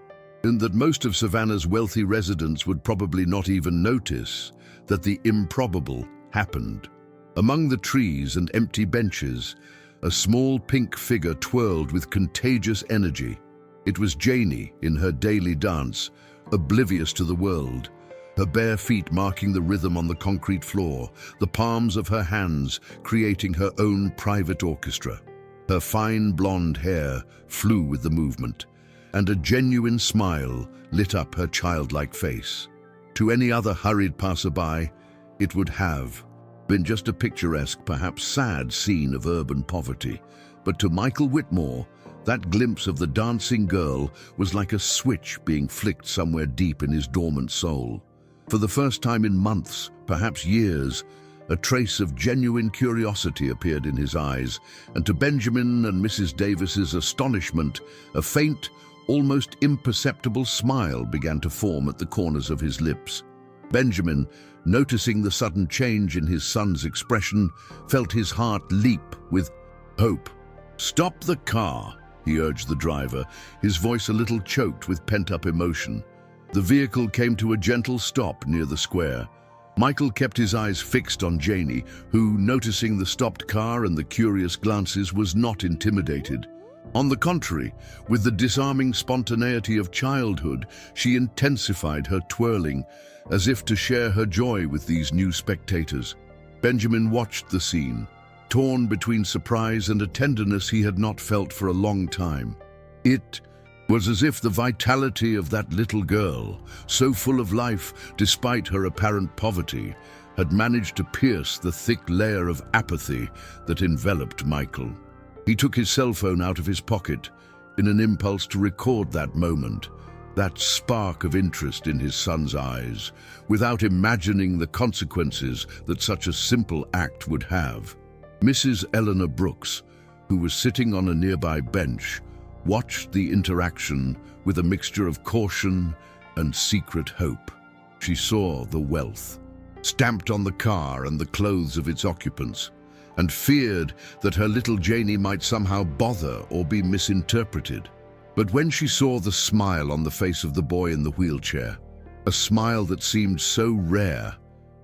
and that most of Savannah's wealthy residents would probably not even notice, that the improbable happened. Among the trees and empty benches, a small pink figure twirled with contagious energy. It was Janie in her daily dance, oblivious to the world, her bare feet marking the rhythm on the concrete floor, the palms of her hands creating her own private orchestra. Her fine blonde hair flew with the movement, and a genuine smile lit up her childlike face. To any other hurried passerby, it would have been just a picturesque, perhaps sad scene of urban poverty. But to Michael Whitmore, that glimpse of the dancing girl was like a switch being flicked somewhere deep in his dormant soul. For the first time in months, perhaps years, a trace of genuine curiosity appeared in his eyes, and to Benjamin and Mrs. Davis's astonishment, a faint, almost imperceptible smile began to form at the corners of his lips. Benjamin, noticing the sudden change in his son's expression, felt his heart leap with hope. "Stop the car," he urged the driver, his voice a little choked with pent-up emotion. The vehicle came to a gentle stop near the square. Michael kept his eyes fixed on Janie, who, noticing the stopped car and the curious glances, was not intimidated. On the contrary, with the disarming spontaneity of childhood, she intensified her twirling, as if to share her joy with these new spectators. Benjamin watched the scene, torn between surprise and a tenderness he had not felt for a long time. It was as if the vitality of that little girl, so full of life despite her apparent poverty, had managed to pierce the thick layer of apathy that enveloped Michael. He took his cell phone out of his pocket in an impulse to record that moment, that spark of interest in his son's eyes, without imagining the consequences that such a simple act would have. Mrs. Eleanor Brooks, who was sitting on a nearby bench, watched the interaction with a mixture of caution and secret hope. She saw the wealth stamped on the car and the clothes of its occupants, and feared that her little Janie might somehow bother or be misinterpreted. But when she saw the smile on the face of the boy in the wheelchair, a smile that seemed so rare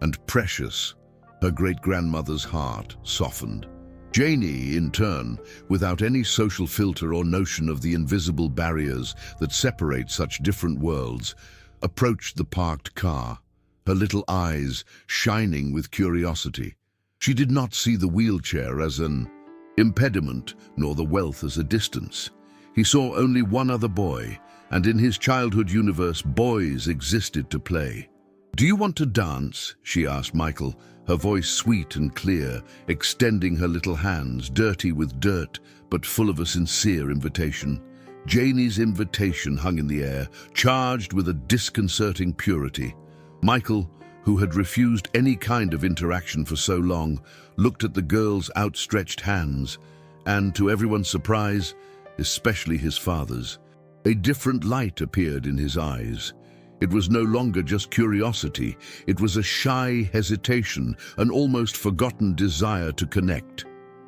and precious, her great-grandmother's heart softened. Janie, in turn, without any social filter or notion of the invisible barriers that separate such different worlds, approached the parked car, her little eyes shining with curiosity. She did not see the wheelchair as an impediment, nor the wealth as a distance. He saw only one other boy, and in his childhood universe, boys existed to play. "Do you want to dance?" she asked Michael, her voice sweet and clear, extending her little hands, dirty with dirt, but full of a sincere invitation. Janie's invitation hung in the air, charged with a disconcerting purity. Michael, who had refused any kind of interaction for so long, looked at the girl's outstretched hands, and, to everyone's surprise, especially his father's, a different light appeared in his eyes. It was no longer just curiosity, it was a shy hesitation, an almost forgotten desire to connect.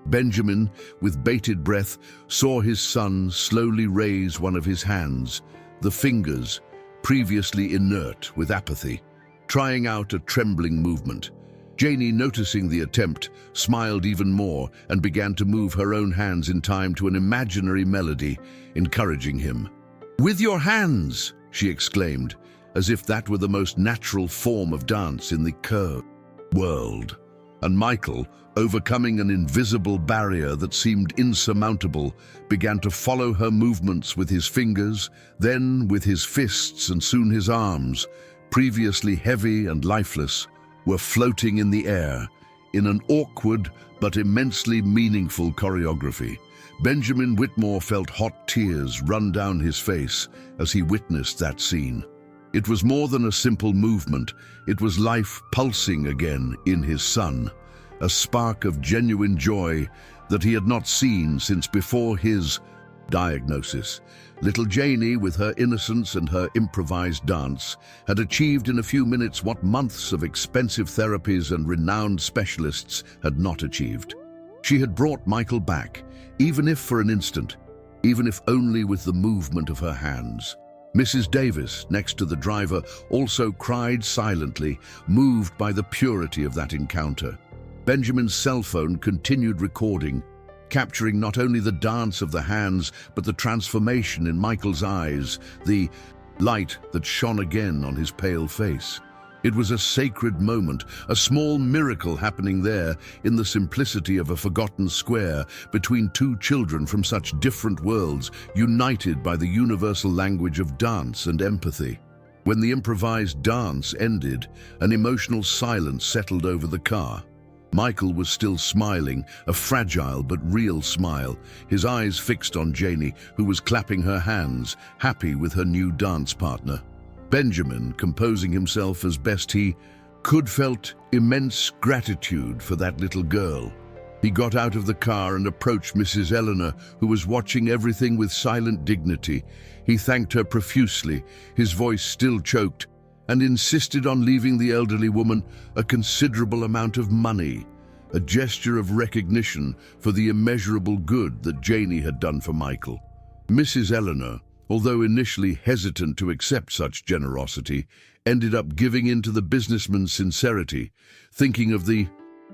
Benjamin, with bated breath, saw his son slowly raise one of his hands, the fingers, previously inert with apathy, trying out a trembling movement. Janie, noticing the attempt, smiled even more and began to move her own hands in time to an imaginary melody, encouraging him. "With your hands!" she exclaimed, as if that were the most natural form of dance in the curved world. And Michael, overcoming an invisible barrier that seemed insurmountable, began to follow her movements with his fingers, then with his fists, and soon his arms, previously heavy and lifeless, were floating in the air in an awkward but immensely meaningful choreography. Benjamin Whitmore felt hot tears run down his face as he witnessed that scene. It was more than a simple movement, it was life pulsing again in his son, a spark of genuine joy that he had not seen since before his diagnosis. Little Janie, with her innocence and her improvised dance, had achieved in a few minutes what months of expensive therapies and renowned specialists had not achieved. She had brought Michael back, even if for an instant, even if only with the movement of her hands. Mrs. Davis, next to the driver, also cried silently, moved by the purity of that encounter. Benjamin's cell phone continued recording, capturing not only the dance of the hands, but the transformation in Michael's eyes, the light that shone again on his pale face. It was a sacred moment, a small miracle happening there in the simplicity of a forgotten square between two children from such different worlds, united by the universal language of dance and empathy. When the improvised dance ended, an emotional silence settled over the car. Michael was still smiling, a fragile but real smile, his eyes fixed on Janie, who was clapping her hands, happy with her new dance partner. Benjamin, composing himself as best he could, felt immense gratitude for that little girl. He got out of the car and approached Mrs. Eleanor, who was watching everything with silent dignity. He thanked her profusely, his voice still choked, and insisted on leaving the elderly woman a considerable amount of money, a gesture of recognition for the immeasurable good that Janie had done for Michael. Mrs. Eleanor, although initially hesitant to accept such generosity, ended up giving in to the businessman's sincerity, thinking of the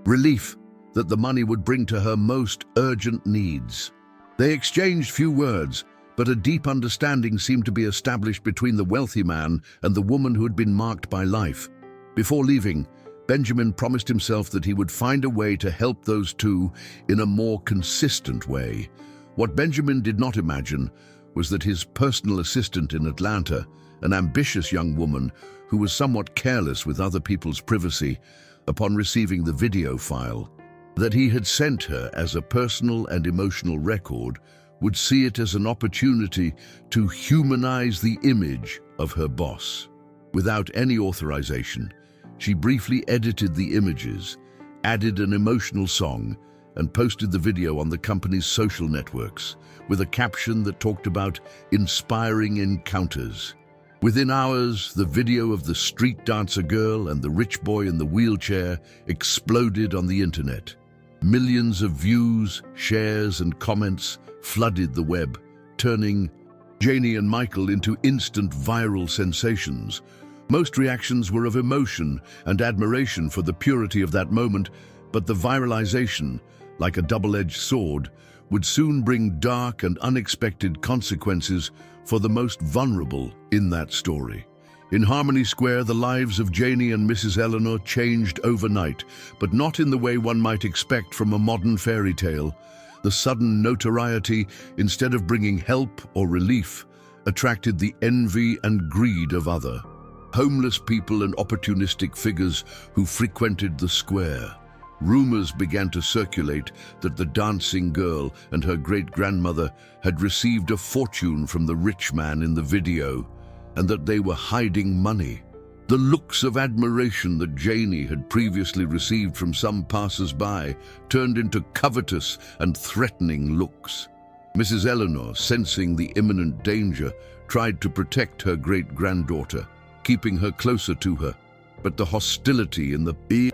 relief that the money would bring to her most urgent needs. They exchanged few words, but a deep understanding seemed to be established between the wealthy man and the woman who had been marked by life. Before leaving, Benjamin promised himself that he would find a way to help those two in a more consistent way. What Benjamin did not imagine was that his personal assistant in Atlanta, an ambitious young woman who was somewhat careless with other people's privacy, upon receiving the video file that he had sent her as a personal and emotional record, would see it as an opportunity to humanize the image of her boss. Without any authorization, she briefly edited the images, added an emotional song, and posted the video on the company's social networks with a caption that talked about inspiring encounters. Within hours, the video of the street dancer girl and the rich boy in the wheelchair exploded on the internet. Millions of views, shares, and comments flooded the web, turning Janie and Michael into instant viral sensations. Most reactions were of emotion and admiration for the purity of that moment, but the viralization, like a double-edged sword, would soon bring dark and unexpected consequences for the most vulnerable in that story. In Harmony Square, the lives of Janie and Mrs. Eleanor changed overnight, but not in the way one might expect from a modern fairy tale. The sudden notoriety, instead of bringing help or relief, attracted the envy and greed of other homeless people and opportunistic figures who frequented the square. Rumors began to circulate that the dancing girl and her great-grandmother had received a fortune from the rich man in the video, and that they were hiding money. The looks of admiration that Janie had previously received from some passers-by turned into covetous and threatening looks. Mrs. Eleanor, sensing the imminent danger, tried to protect her great-granddaughter, keeping her closer to her, but the hostility in the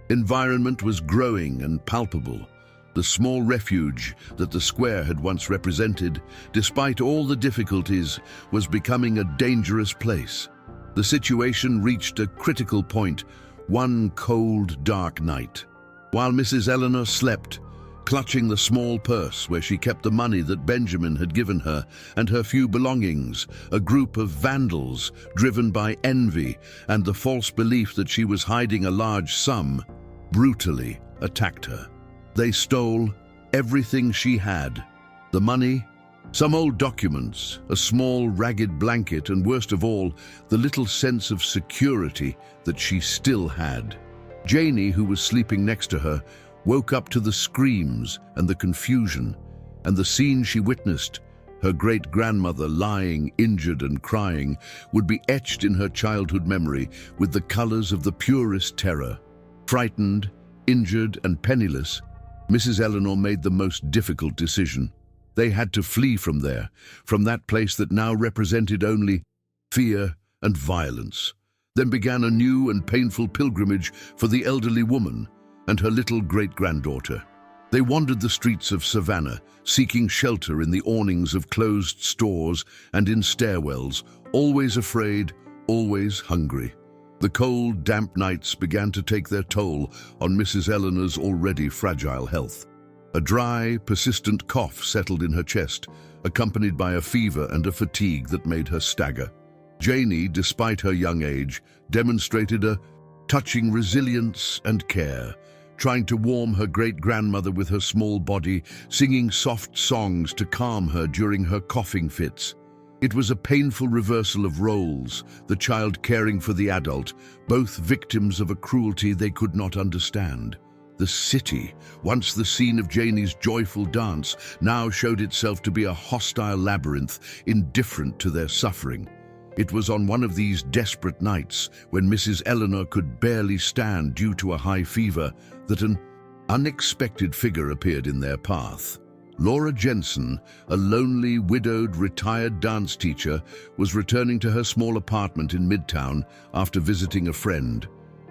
environment was growing and palpable. The small refuge that the square had once represented, despite all the difficulties, was becoming a dangerous place. The situation reached a critical point one cold, dark night. While Mrs. Eleanor slept, clutching the small purse where she kept the money that Benjamin had given her and her few belongings, a group of vandals driven by envy and the false belief that she was hiding a large sum, brutally attacked her. They stole everything she had: the money, some old documents, a small ragged blanket, and worst of all, the little sense of security that she still had. Janie, who was sleeping next to her, woke up to the screams and the confusion, and the scene she witnessed, her great-grandmother lying, injured and crying, would be etched in her childhood memory with the colors of the purest terror. Frightened, injured and penniless, Mrs. Eleanor made the most difficult decision. They had to flee from there, from that place that now represented only fear and violence. Then began a new and painful pilgrimage for the elderly woman and her little great-granddaughter. They wandered the streets of Savannah, seeking shelter in the awnings of closed stores and in stairwells, always afraid, always hungry. The cold, damp nights began to take their toll on Mrs. Eleanor's already fragile health. A dry, persistent cough settled in her chest, accompanied by a fever and a fatigue that made her stagger. Janie, despite her young age, demonstrated a touching resilience and care, trying to warm her great-grandmother with her small body, singing soft songs to calm her during her coughing fits. It was a painful reversal of roles, the child caring for the adult, both victims of a cruelty they could not understand. The city, once the scene of Janie's joyful dance, now showed itself to be a hostile labyrinth, indifferent to their suffering. It was on one of these desperate nights, when Mrs. Eleanor could barely stand due to a high fever, that an unexpected figure appeared in their path. Laura Jensen, a lonely, widowed, retired dance teacher, was returning to her small apartment in Midtown after visiting a friend.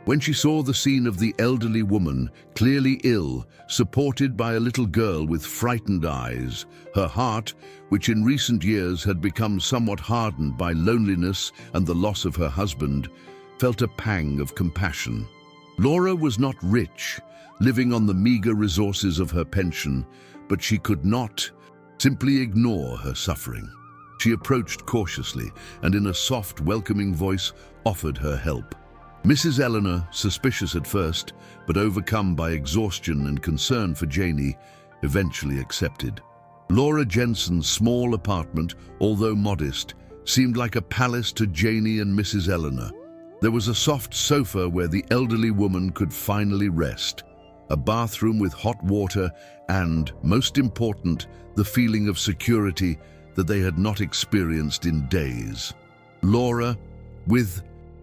When she saw the scene of the elderly woman, clearly ill, supported by a little girl with frightened eyes, her heart, which in recent years had become somewhat hardened by loneliness and the loss of her husband, felt a pang of compassion. Laura was not rich, living on the meager resources of her pension, but she could not simply ignore her suffering. She approached cautiously and in a soft, welcoming voice offered her help. Mrs. Eleanor, suspicious at first, but overcome by exhaustion and concern for Janie, eventually accepted. Laura Jensen's small apartment, although modest, seemed like a palace to Janie and Mrs. Eleanor. There was a soft sofa where the elderly woman could finally rest, a bathroom with hot water, and, most important, the feeling of security that they had not experienced in days. Laura, with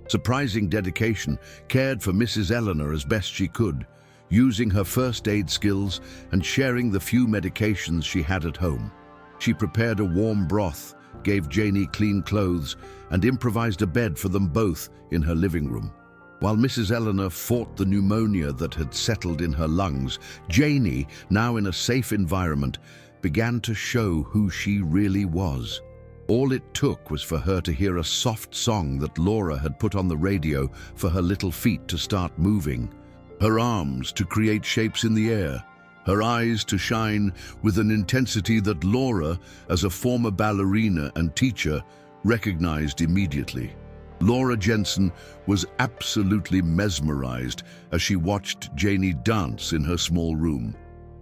surprising dedication, cared for Mrs. Eleanor as best she could, using her first aid skills and sharing the few medications she had at home. She prepared a warm broth, gave Janie clean clothes, and improvised a bed for them both in her living room. While Mrs. Eleanor fought the pneumonia that had settled in her lungs, Janie, now in a safe environment, began to show who she really was. All it took was for her to hear a soft song that Laura had put on the radio for her little feet to start moving, her arms to create shapes in the air, her eyes to shine with an intensity that Laura, as a former ballerina and teacher, recognized immediately. Laura Jensen was absolutely mesmerized as she watched Janie dance in her small room.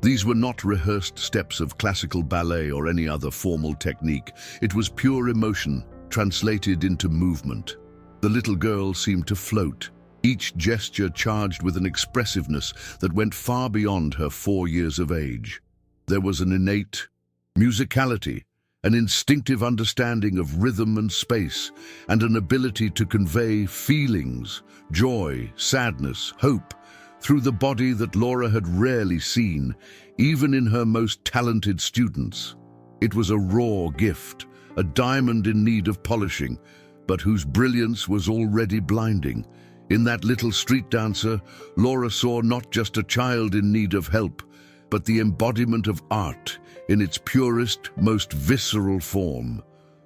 These were not rehearsed steps of classical ballet or any other formal technique. It was pure emotion, translated into movement. The little girl seemed to float, each gesture charged with an expressiveness that went far beyond her 4 years of age. There was an innate musicality, an instinctive understanding of rhythm and space, and an ability to convey feelings, joy, sadness, hope, through the body that Laura had rarely seen, even in her most talented students. It was a raw gift, a diamond in need of polishing, but whose brilliance was already blinding. In that little street dancer, Laura saw not just a child in need of help, but the embodiment of art in its purest, most visceral form.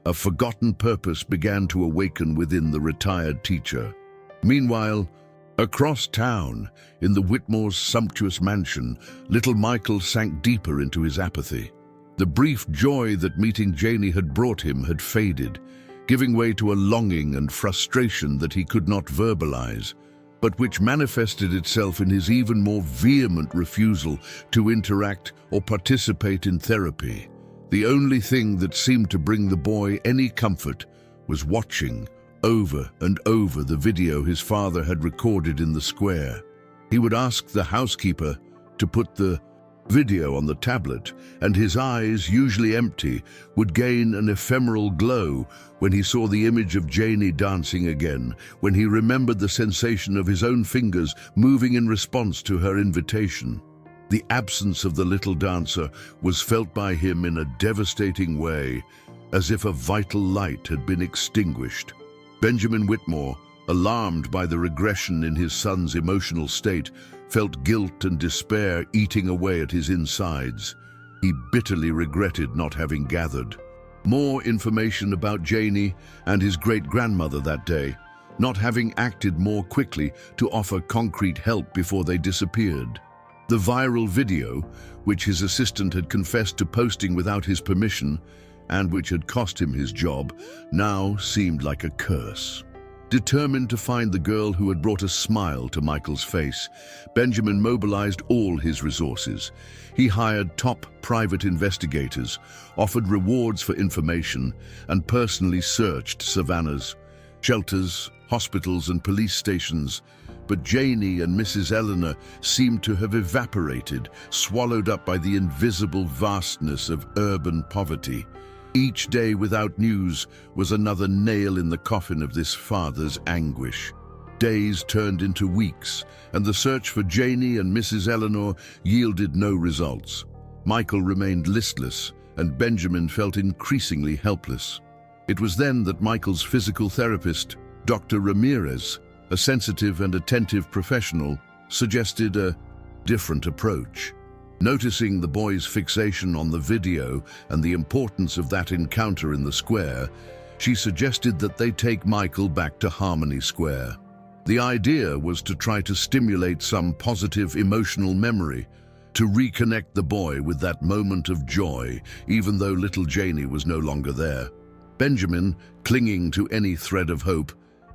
A forgotten purpose began to awaken within the retired teacher. Meanwhile, Across town, in the Whitmores' sumptuous mansion, little Michael sank deeper into his apathy. The brief joy that meeting Janie had brought him had faded, giving way to a longing and frustration that he could not verbalize, but which manifested itself in his even more vehement refusal to interact or participate in therapy. The only thing that seemed to bring the boy any comfort was watching over and over the video his father had recorded in the square. He would ask the housekeeper to put the video on the tablet, and his eyes, usually empty, would gain an ephemeral glow when he saw the image of Janie dancing again, when he remembered the sensation of his own fingers moving in response to her invitation. The absence of the little dancer was felt by him in a devastating way, as if a vital light had been extinguished. Benjamin Whitmore, alarmed by the regression in his son's emotional state, felt guilt and despair eating away at his insides. He bitterly regretted not having gathered more information about Janie and his great-grandmother that day, not having acted more quickly to offer concrete help before they disappeared. The viral video, which his assistant had confessed to posting without his permission, and which had cost him his job, now seemed like a curse. Determined to find the girl who had brought a smile to Michael's face, Benjamin mobilized all his resources. He hired top private investigators, offered rewards for information, and personally searched Savannah's shelters, hospitals, and police stations. But Janie and Mrs. Eleanor seemed to have evaporated, swallowed up by the invisible vastness of urban poverty. Each day without news was another nail in the coffin of this father's anguish. Days turned into weeks, and the search for Janie and Mrs. Eleanor yielded no results. Michael remained listless, and Benjamin felt increasingly helpless. It was then that Michael's physical therapist, Dr. Ramirez, a sensitive and attentive professional, suggested a different approach. Noticing the boy's fixation on the video and the importance of that encounter in the square, she suggested that they take Michael back to Harmony Square. The idea was to try to stimulate some positive emotional memory, to reconnect the boy with that moment of joy, even though little Janie was no longer there. Benjamin, clinging to any thread of hope,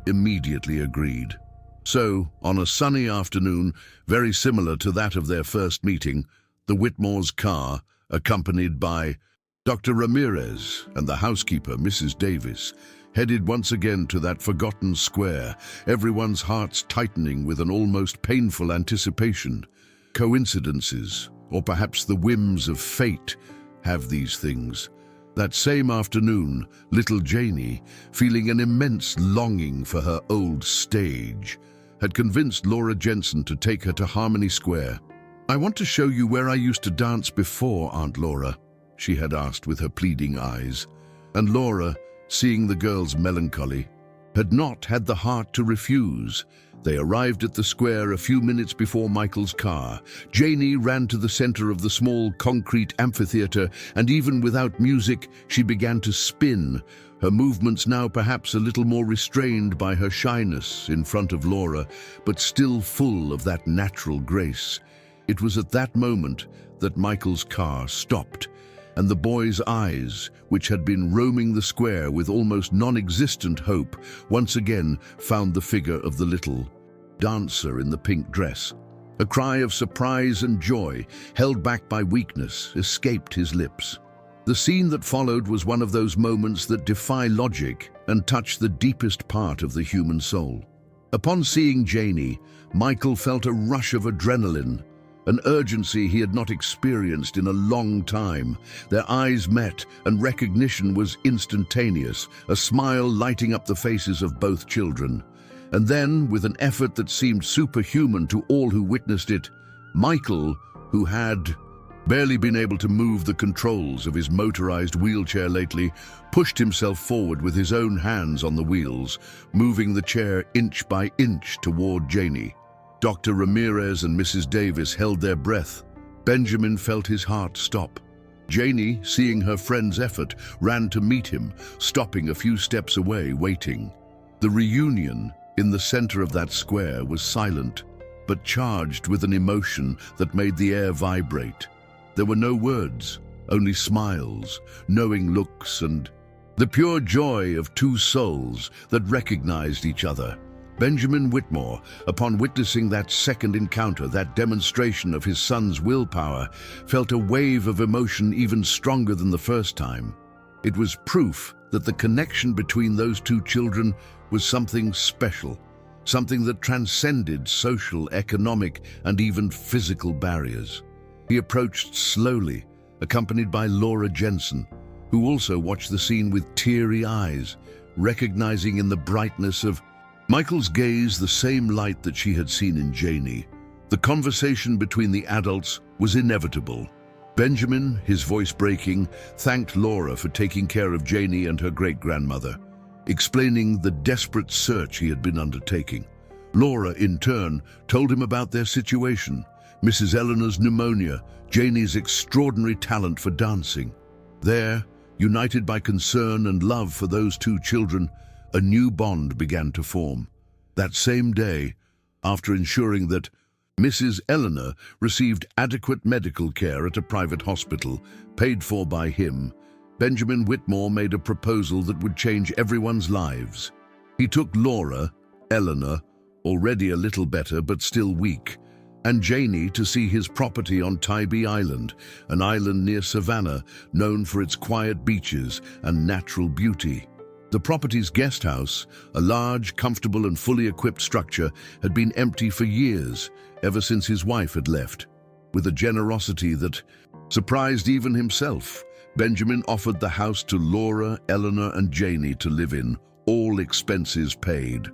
immediately agreed. So, on a sunny afternoon, very similar to that of their first meeting, the Whitmores' car, accompanied by Dr. Ramirez and the housekeeper, Mrs. Davis, headed once again to that forgotten square, everyone's hearts tightening with an almost painful anticipation. Coincidences, or perhaps the whims of fate, have these things. That same afternoon, little Janie, feeling an immense longing for her old stage, had convinced Laura Jensen to take her to Harmony Square. "I want to show you where I used to dance before, Aunt Laura," she had asked with her pleading eyes. And Laura, seeing the girl's melancholy, had not had the heart to refuse. They arrived at the square a few minutes before Michael's car. Janie ran to the center of the small concrete amphitheater, and even without music, she began to spin, her movements now perhaps a little more restrained by her shyness in front of Laura, but still full of that natural grace. It was at that moment that Michael's car stopped, and the boy's eyes, which had been roaming the square with almost non-existent hope, once again found the figure of the little dancer in the pink dress. A cry of surprise and joy, held back by weakness, escaped his lips. The scene that followed was one of those moments that defy logic and touch the deepest part of the human soul. Upon seeing Janie, Michael felt a rush of adrenaline, an urgency he had not experienced in a long time. Their eyes met, and recognition was instantaneous, a smile lighting up the faces of both children. And then, with an effort that seemed superhuman to all who witnessed it, Michael, who had barely been able to move the controls of his motorized wheelchair lately, pushed himself forward with his own hands on the wheels, moving the chair inch by inch toward Janie. Dr. Ramirez and Mrs. Davis held their breath. Benjamin felt his heart stop. Janie, seeing her friend's effort, ran to meet him, stopping a few steps away, waiting. The reunion, In the center of that square was silent, but charged with an emotion that made the air vibrate. There were no words, only smiles, knowing looks, and the pure joy of two souls that recognized each other. Benjamin Whitmore, upon witnessing that second encounter, that demonstration of his son's willpower, felt a wave of emotion even stronger than the first time. It was proof that the connection between those two children was something special, something that transcended social, economic, and even physical barriers. He approached slowly, accompanied by Laura Jensen, who also watched the scene with teary eyes, recognizing in the brightness of Michael's gaze the same light that she had seen in Janie. The conversation between the adults was inevitable. Benjamin, his voice breaking, thanked Laura for taking care of Janie and her great-grandmother, explaining the desperate search he had been undertaking. Laura, in turn, told him about their situation, Mrs. Eleanor's pneumonia, Janie's extraordinary talent for dancing. There, united by concern and love for those two children, a new bond began to form. That same day, after ensuring that Mrs. Eleanor received adequate medical care at a private hospital, paid for by him, Benjamin Whitmore made a proposal that would change everyone's lives. He took Laura, Eleanor, already a little better but still weak, and Janie to see his property on Tybee Island, an island near Savannah known for its quiet beaches and natural beauty. The property's guest house, a large, comfortable and fully equipped structure, had been empty for years, ever since his wife had left. With a generosity that surprised even himself, Benjamin offered the house to Laura, Eleanor and Janie to live in, all expenses paid.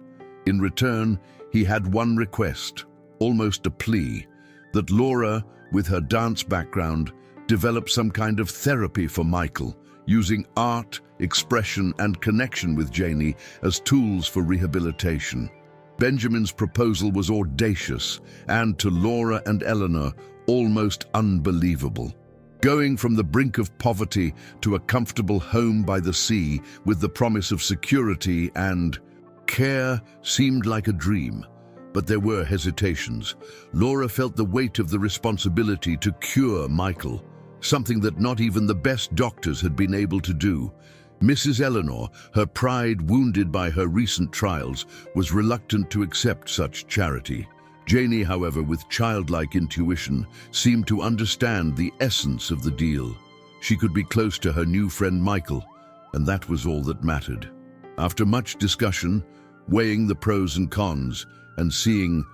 In return, he had one request, almost a plea, that Laura, with her dance background, develop some kind of therapy for Michael, using art, expression and connection with Janie as tools for rehabilitation. Benjamin's proposal was audacious and, to Laura and Eleanor, almost unbelievable. Going from the brink of poverty to a comfortable home by the sea with the promise of security and care seemed like a dream. But there were hesitations. Laura felt the weight of the responsibility to cure Michael, something that not even the best doctors had been able to do. Mrs. Eleanor, her pride wounded by her recent trials, was reluctant to accept such charity. Janie, however, with childlike intuition, seemed to understand the essence of the deal. She could be close to her new friend Michael, and that was all that mattered. After much discussion, weighing the pros and cons, and seeing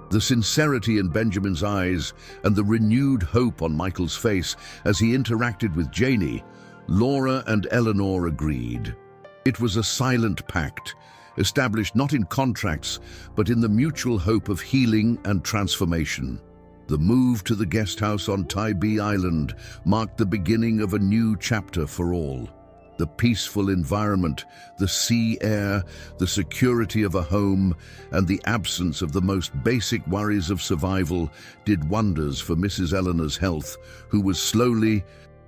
the sincerity in Benjamin's eyes and the renewed hope on Michael's face as he interacted with Janie, Laura and Eleanor agreed. It was a silent pact, established not in contracts, but in the mutual hope of healing and transformation. The move to the guest house on Tybee Island marked the beginning of a new chapter for all. The peaceful environment, the sea air, the security of a home, and the absence of the most basic worries of survival did wonders for Mrs. Eleanor's health, who was slowly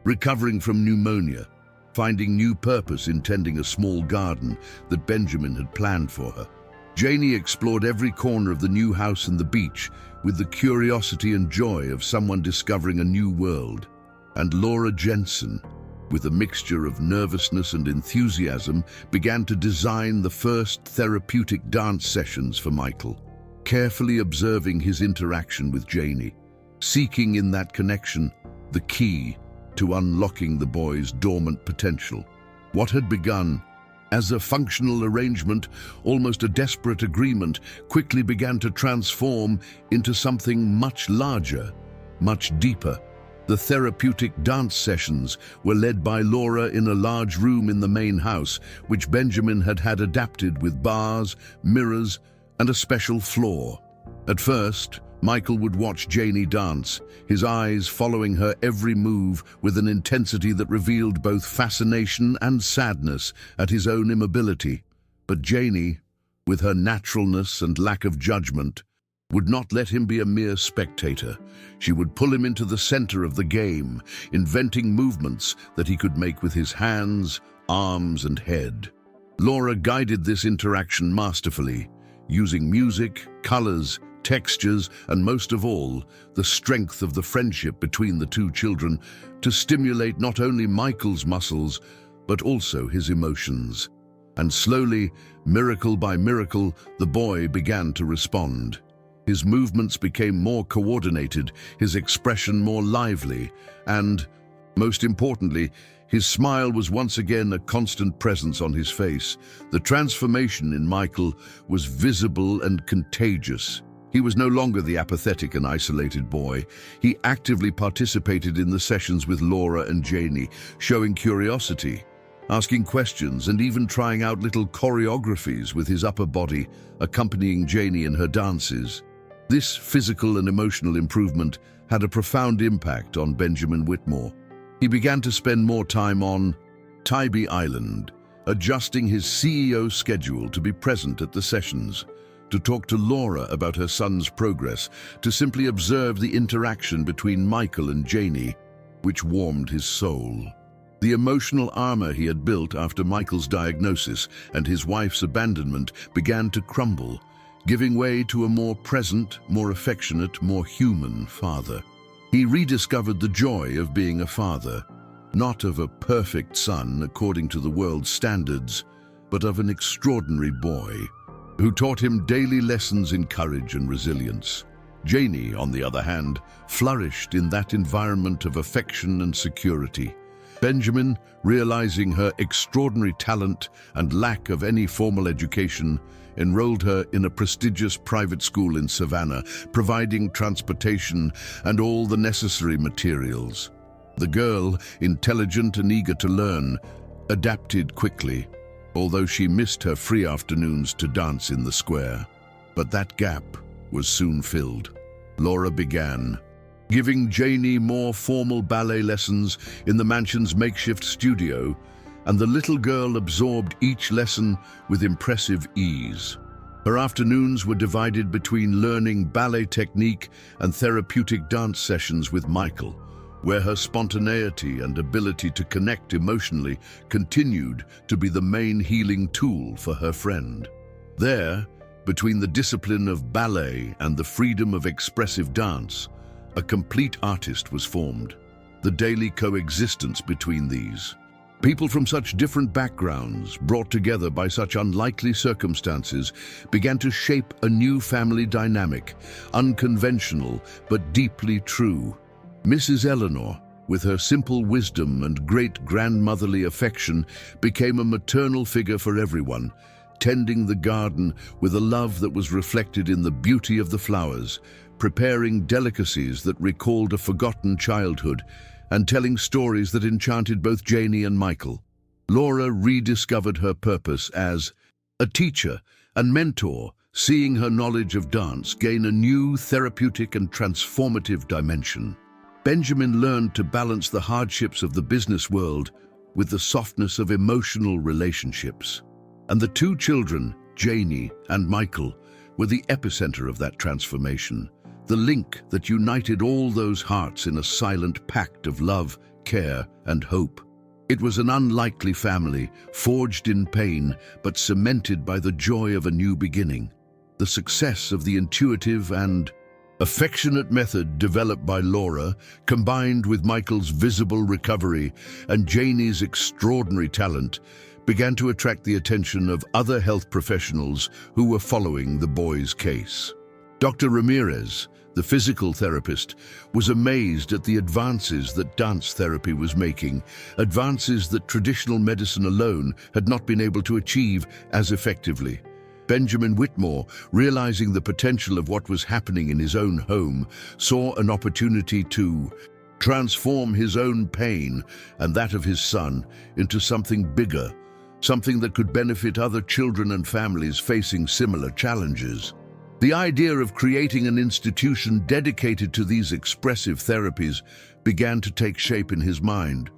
recovering from pneumonia, finding new purpose in tending a small garden that Benjamin had planned for her. Janie explored every corner of the new house and the beach with the curiosity and joy of someone discovering a new world. And Laura Jensen, with a mixture of nervousness and enthusiasm, began to design the first therapeutic dance sessions for Michael, carefully observing his interaction with Janie, seeking in that connection the key to unlocking the boy's dormant potential. What had begun as a functional arrangement, almost a desperate agreement, quickly began to transform into something much larger, much deeper. The therapeutic dance sessions were led by Laura in a large room in the main house, which Benjamin had adapted with bars, mirrors, and a special floor. At first, Michael would watch Janie dance, his eyes following her every move with an intensity that revealed both fascination and sadness at his own immobility. But Janie, with her naturalness and lack of judgment, would not let him be a mere spectator. She would pull him into the center of the game, inventing movements that he could make with his hands, arms, and head. Laura guided this interaction masterfully, using music, colors, textures, and most of all, the strength of the friendship between the two children to stimulate not only Michael's muscles, but also his emotions. And slowly, miracle by miracle, the boy began to respond. His movements became more coordinated, his expression more lively, and, most importantly, his smile was once again a constant presence on his face. The transformation in Michael was visible and contagious. He was no longer the apathetic and isolated boy. He actively participated in the sessions with Laura and Janie, showing curiosity, asking questions, and even trying out little choreographies with his upper body, accompanying Janie in her dances. This physical and emotional improvement had a profound impact on Benjamin Whitmore. He began to spend more time on Tybee Island, adjusting his CEO schedule to be present at the sessions, to talk to Laura about her son's progress, to simply observe the interaction between Michael and Janie, which warmed his soul. The emotional armor he had built after Michael's diagnosis and his wife's abandonment began to crumble, giving way to a more present, more affectionate, more human father. He rediscovered the joy of being a father, not of a perfect son according to the world's standards, but of an extraordinary boy who taught him daily lessons in courage and resilience. Janie, on the other hand, flourished in that environment of affection and security. Benjamin, realizing her extraordinary talent and lack of any formal education, enrolled her in a prestigious private school in Savannah, providing transportation and all the necessary materials. The girl, intelligent and eager to learn, adapted quickly, although she missed her free afternoons to dance in the square. But that gap was soon filled. Laura began, giving Janie more formal ballet lessons in the mansion's makeshift studio, and the little girl absorbed each lesson with impressive ease. Her afternoons were divided between learning ballet technique and therapeutic dance sessions with Michael, where her spontaneity and ability to connect emotionally continued to be the main healing tool for her friend. There, between the discipline of ballet and the freedom of expressive dance, a complete artist was formed. The daily coexistence between these, people from such different backgrounds, brought together by such unlikely circumstances, began to shape a new family dynamic, unconventional but deeply true. Mrs. Eleanor, with her simple wisdom and great grandmotherly affection, became a maternal figure for everyone, tending the garden with a love that was reflected in the beauty of the flowers, preparing delicacies that recalled a forgotten childhood, and telling stories that enchanted both Janie and Michael. Laura rediscovered her purpose as a teacher and mentor, seeing her knowledge of dance gain a new therapeutic and transformative dimension. Benjamin learned to balance the hardships of the business world with the softness of emotional relationships. And the two children, Janie and Michael, were the epicenter of that transformation, the link that united all those hearts in a silent pact of love, care, and hope. It was an unlikely family, forged in pain, but cemented by the joy of a new beginning. The success of the intuitive and affectionate method developed by Laura, combined with Michael's visible recovery and Janie's extraordinary talent, began to attract the attention of other health professionals who were following the boy's case. Dr. Ramirez, the physical therapist, was amazed at the advances that dance therapy was making, advances that traditional medicine alone had not been able to achieve as effectively. Benjamin Whitmore, realizing the potential of what was happening in his own home, saw an opportunity to transform his own pain and that of his son into something bigger, something that could benefit other children and families facing similar challenges. The idea of creating an institution dedicated to these expressive therapies began to take shape in his mind,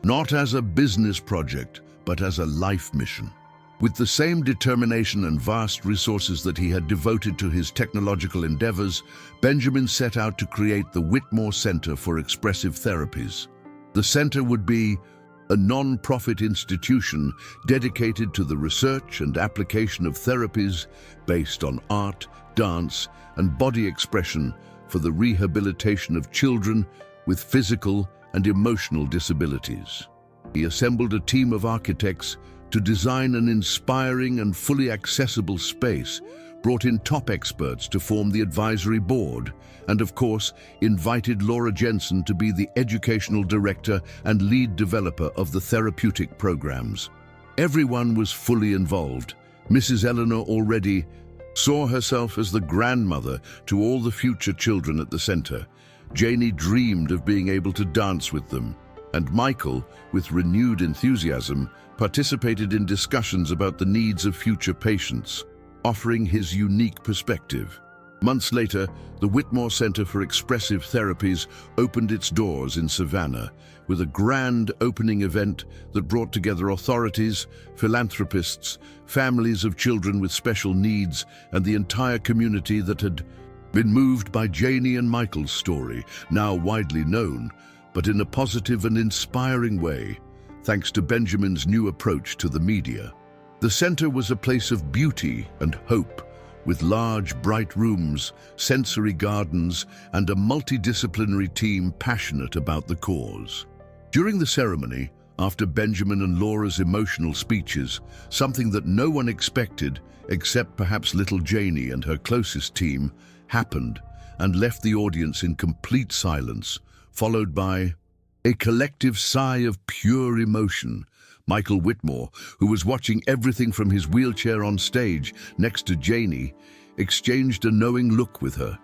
not as a business project, but as a life mission. With the same determination and vast resources that he had devoted to his technological endeavors, Benjamin set out to create the Whitmore Center for Expressive Therapies. The center would be a non-profit institution dedicated to the research and application of therapies based on art, dance, and body expression for the rehabilitation of children with physical and emotional disabilities. He assembled a team of architects to design an inspiring and fully accessible space, brought in top experts to form the advisory board, and of course, invited Laura Jensen to be the educational director and lead developer of the therapeutic programs. Everyone was fully involved. Mrs. Eleanor already saw herself as the grandmother to all the future children at the center. Janie dreamed of being able to dance with them, and Michael, with renewed enthusiasm, participated in discussions about the needs of future patients, offering his unique perspective. Months later, the Whitmore Center for Expressive Therapies opened its doors in Savannah with a grand opening event that brought together authorities, philanthropists, families of children with special needs, and the entire community that had been moved by Janie and Michael's story, now widely known, but in a positive and inspiring way, thanks to Benjamin's new approach to the media. The center was a place of beauty and hope, with large, bright rooms, sensory gardens, and a multidisciplinary team passionate about the cause. During the ceremony, after Benjamin and Laura's emotional speeches, something that no one expected, except perhaps little Janie and her closest team, happened and left the audience in complete silence, followed by a collective sigh of pure emotion. Michael Whitmore, who was watching everything from his wheelchair on stage next to Janie, exchanged a knowing look with her.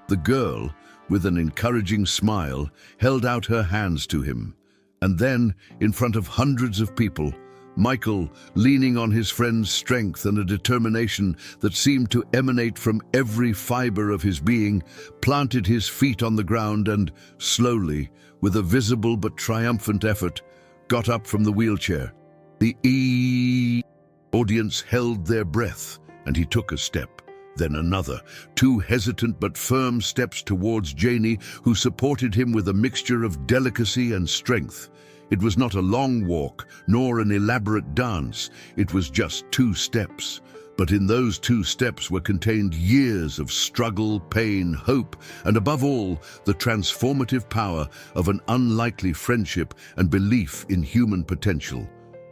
The girl, with an encouraging smile, held out her hands to him. And then, in front of hundreds of people, Michael, leaning on his friend's strength and a determination that seemed to emanate from every fiber of his being, planted his feet on the ground and, slowly, with a visible but triumphant effort, got up from the wheelchair. The audience held their breath, and he took a step, then another, 2 hesitant but firm steps towards Janie, who supported him with a mixture of delicacy and strength. It was not a long walk, nor an elaborate dance. It was just 2 steps. But in those 2 steps were contained years of struggle, pain, hope, and above all, the transformative power of an unlikely friendship and belief in human potential.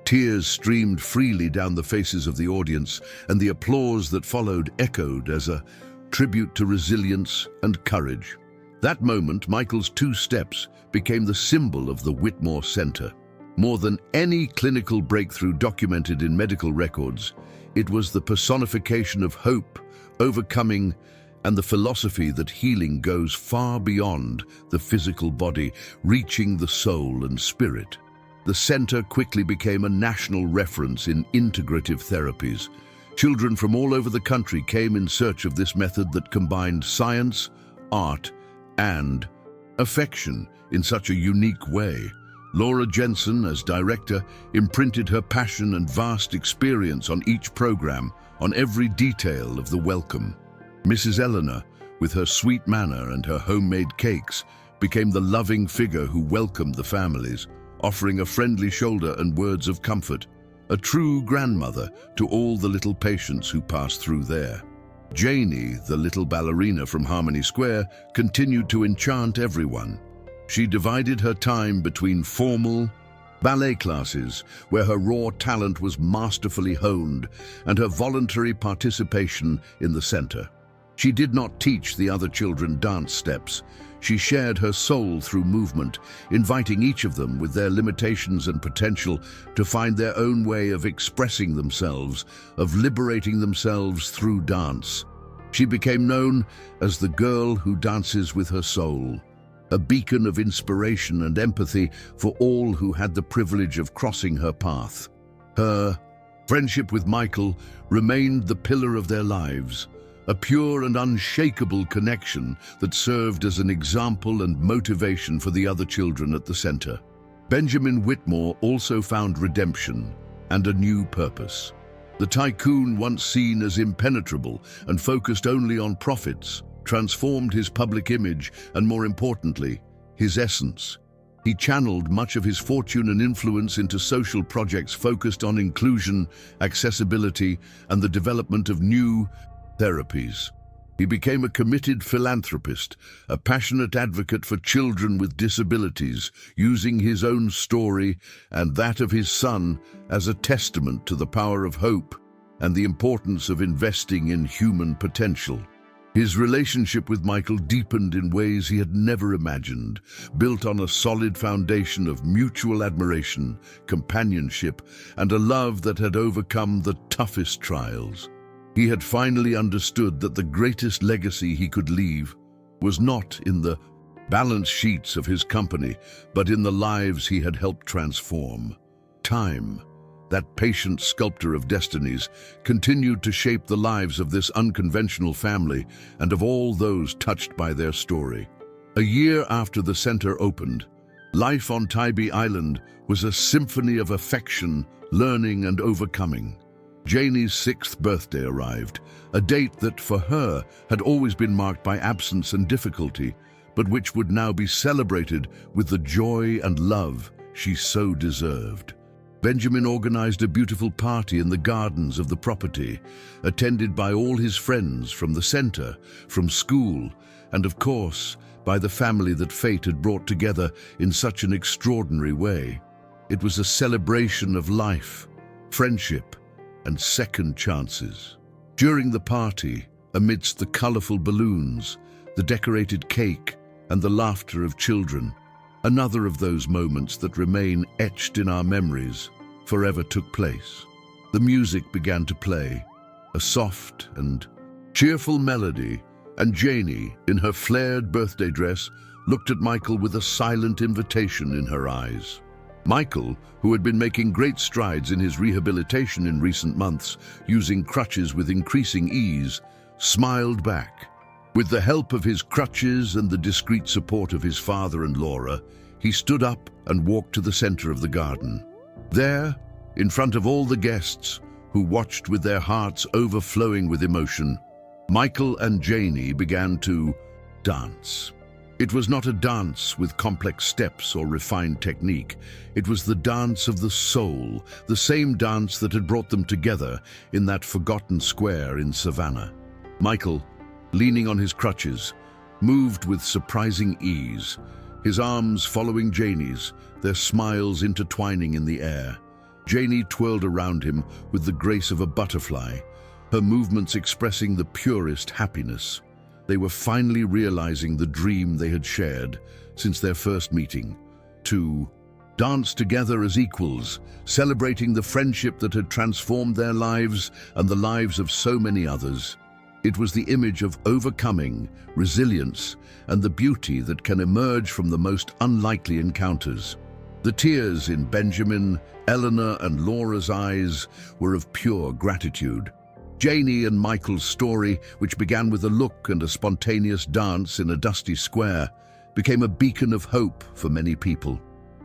Tears streamed freely down the faces of the audience, and the applause that followed echoed as a tribute to resilience and courage. That moment, Michael's 2 steps became the symbol of the Whitmore Center. More than any clinical breakthrough documented in medical records, it was the personification of hope, overcoming, and the philosophy that healing goes far beyond the physical body, reaching the soul and spirit. The center quickly became a national reference in integrative therapies. Children from all over the country came in search of this method that combined science, art, and affection in such a unique way. Laura Jensen, as director, imprinted her passion and vast experience on each program, on every detail of the welcome. Mrs. Eleanor, with her sweet manner and her homemade cakes, became the loving figure who welcomed the families, offering a friendly shoulder and words of comfort, a true grandmother to all the little patients who passed through there. Janie, the little ballerina from Harmony Square, continued to enchant everyone. She divided her time between formal ballet classes, where her raw talent was masterfully honed, and her voluntary participation in the center. She did not teach the other children dance steps. She shared her soul through movement, inviting each of them with their limitations and potential to find their own way of expressing themselves, of liberating themselves through dance. She became known as the girl who dances with her soul, a beacon of inspiration and empathy for all who had the privilege of crossing her path. Her friendship with Michael remained the pillar of their lives, a pure and unshakable connection that served as an example and motivation for the other children at the center. Benjamin Whitmore also found redemption and a new purpose. The tycoon, once seen as impenetrable and focused only on profits, transformed his public image and, more importantly, his essence. He channeled much of his fortune and influence into social projects focused on inclusion, accessibility, and the development of new therapies. He became a committed philanthropist, a passionate advocate for children with disabilities, using his own story and that of his son as a testament to the power of hope and the importance of investing in human potential. His relationship with Michael deepened in ways he had never imagined, built on a solid foundation of mutual admiration, companionship, and a love that had overcome the toughest trials. He had finally understood that the greatest legacy he could leave was not in the balance sheets of his company, but in the lives he had helped transform. Time, that patient sculptor of destinies, continued to shape the lives of this unconventional family and of all those touched by their story. A year after the center opened, life on Tybee Island was a symphony of affection, learning, and overcoming. Janie's 6th birthday arrived, a date that for her had always been marked by absence and difficulty, but which would now be celebrated with the joy and love she so deserved. Benjamin organized a beautiful party in the gardens of the property, attended by all his friends from the center, from school, and of course, by the family that fate had brought together in such an extraordinary way. It was a celebration of life, friendship, and second chances. During the party, amidst the colorful balloons, the decorated cake, and the laughter of children, another of those moments that remain etched in our memories forever took place. The music began to play, a soft and cheerful melody, and Janie, in her flared birthday dress, looked at Michael with a silent invitation in her eyes. Michael, who had been making great strides in his rehabilitation in recent months, using crutches with increasing ease, smiled back. With the help of his crutches and the discreet support of his father and Laura, he stood up and walked to the center of the garden. There, in front of all the guests, who watched with their hearts overflowing with emotion, Michael and Janie began to dance. It was not a dance with complex steps or refined technique. It was the dance of the soul, the same dance that had brought them together in that forgotten square in Savannah. Michael, leaning on his crutches, moved with surprising ease, his arms following Janie's, their smiles intertwining in the air. Janie twirled around him with the grace of a butterfly, her movements expressing the purest happiness. They were finally realizing the dream they had shared since their first meeting, to dance together as equals, celebrating the friendship that had transformed their lives and the lives of so many others. It was the image of overcoming, resilience, and the beauty that can emerge from the most unlikely encounters. The tears in Benjamin, Eleanor, and Laura's eyes were of pure gratitude. Janie and Michael's story, which began with a look and a spontaneous dance in a dusty square, became a beacon of hope for many people.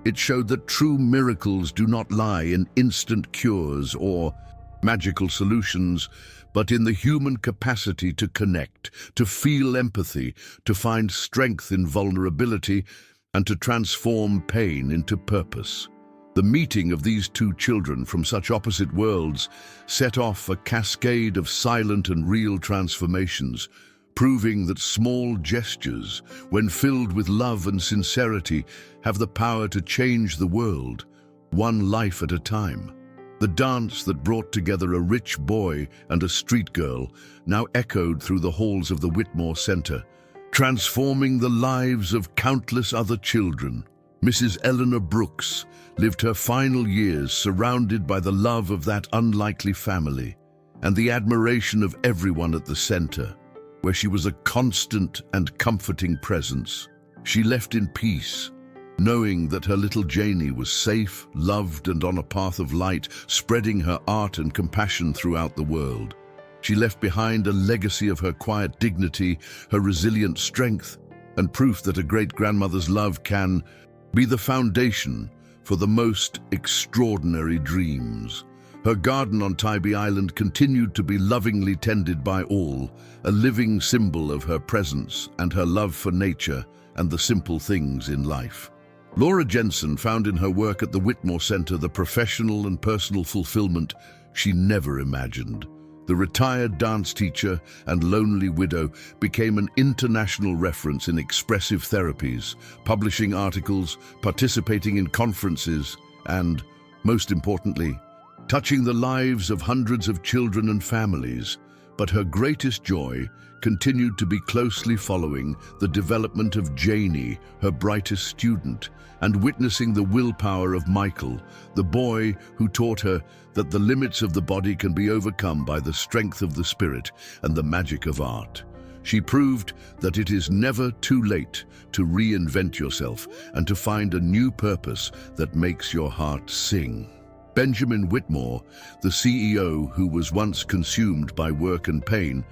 It showed that true miracles do not lie in instant cures or magical solutions, but in the human capacity to connect, to feel empathy, to find strength in vulnerability, and to transform pain into purpose. The meeting of these two children from such opposite worlds set off a cascade of silent and real transformations, proving that small gestures, when filled with love and sincerity, have the power to change the world, one life at a time. The dance that brought together a rich boy and a street girl now echoed through the halls of the Whitmore Center, transforming the lives of countless other children. Mrs. Eleanor Brooks lived her final years surrounded by the love of that unlikely family and the admiration of everyone at the center, where she was a constant and comforting presence. She left in peace, knowing that her little Janie was safe, loved, and on a path of light, spreading her art and compassion throughout the world. She left behind a legacy of her quiet dignity, her resilient strength, and proof that a great-grandmother's love can be the foundation for the most extraordinary dreams. Her garden on Tybee Island continued to be lovingly tended by all, a living symbol of her presence and her love for nature and the simple things in life. Laura Jensen found in her work at the Whitmore Center the professional and personal fulfillment she never imagined. The retired dance teacher and lonely widow became an international reference in expressive therapies, publishing articles, participating in conferences, and, most importantly, touching the lives of hundreds of children and families. But her greatest joy continued to be closely following the development of Janie, her brightest student, and witnessing the willpower of Michael, the boy who taught her that the limits of the body can be overcome by the strength of the spirit and the magic of art. She proved that it is never too late to reinvent yourself and to find a new purpose that makes your heart sing. Benjamin Whitmore, the CEO who was once consumed by work and pain,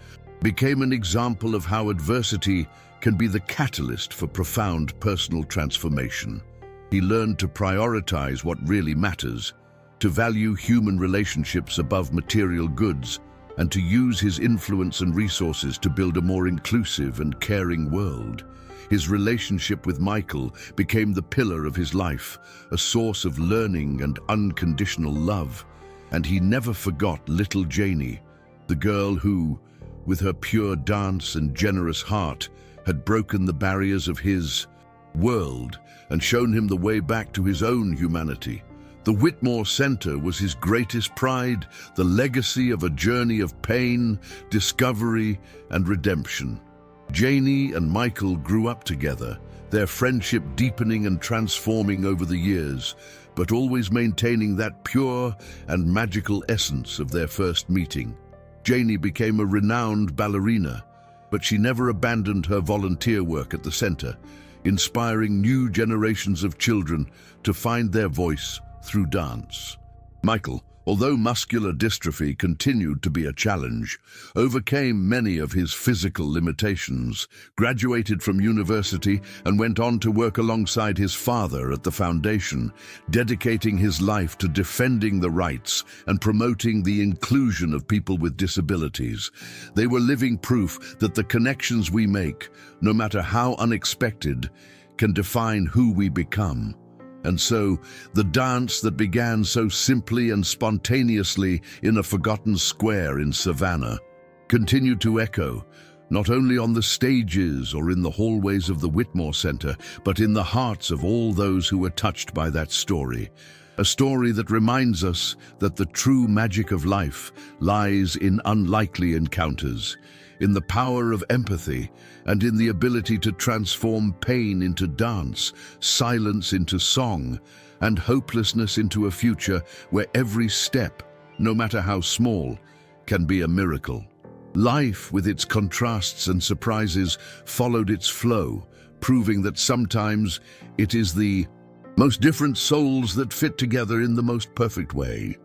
became an example of how adversity can be the catalyst for profound personal transformation. He learned to prioritize what really matters, to value human relationships above material goods, and to use his influence and resources to build a more inclusive and caring world. His relationship with Michael became the pillar of his life, a source of learning and unconditional love. And he never forgot little Janie, the girl who, with her pure dance and generous heart, had broken the barriers of his world and shown him the way back to his own humanity. The Whitmore Center was his greatest pride, the legacy of a journey of pain, discovery, and redemption. Janie and Michael grew up together, their friendship deepening and transforming over the years, but always maintaining that pure and magical essence of their first meeting. Janie became a renowned ballerina, but she never abandoned her volunteer work at the center, inspiring new generations of children to find their voice through dance. Michael, although muscular dystrophy continued to be a challenge, overcame many of his physical limitations, graduated from university, and went on to work alongside his father at the foundation, dedicating his life to defending the rights and promoting the inclusion of people with disabilities. They were living proof that the connections we make, no matter how unexpected, can define who we become. And so, the dance that began so simply and spontaneously in a forgotten square in Savannah continued to echo, not only on the stages or in the hallways of the Whitmore Center, but in the hearts of all those who were touched by that story. A story that reminds us that the true magic of life lies in unlikely encounters, in the power of empathy, and in the ability to transform pain into dance, silence into song, and hopelessness into a future where every step, no matter how small, can be a miracle. Life, with its contrasts and surprises, followed its flow, proving that sometimes it is the most different souls that fit together in the most perfect way.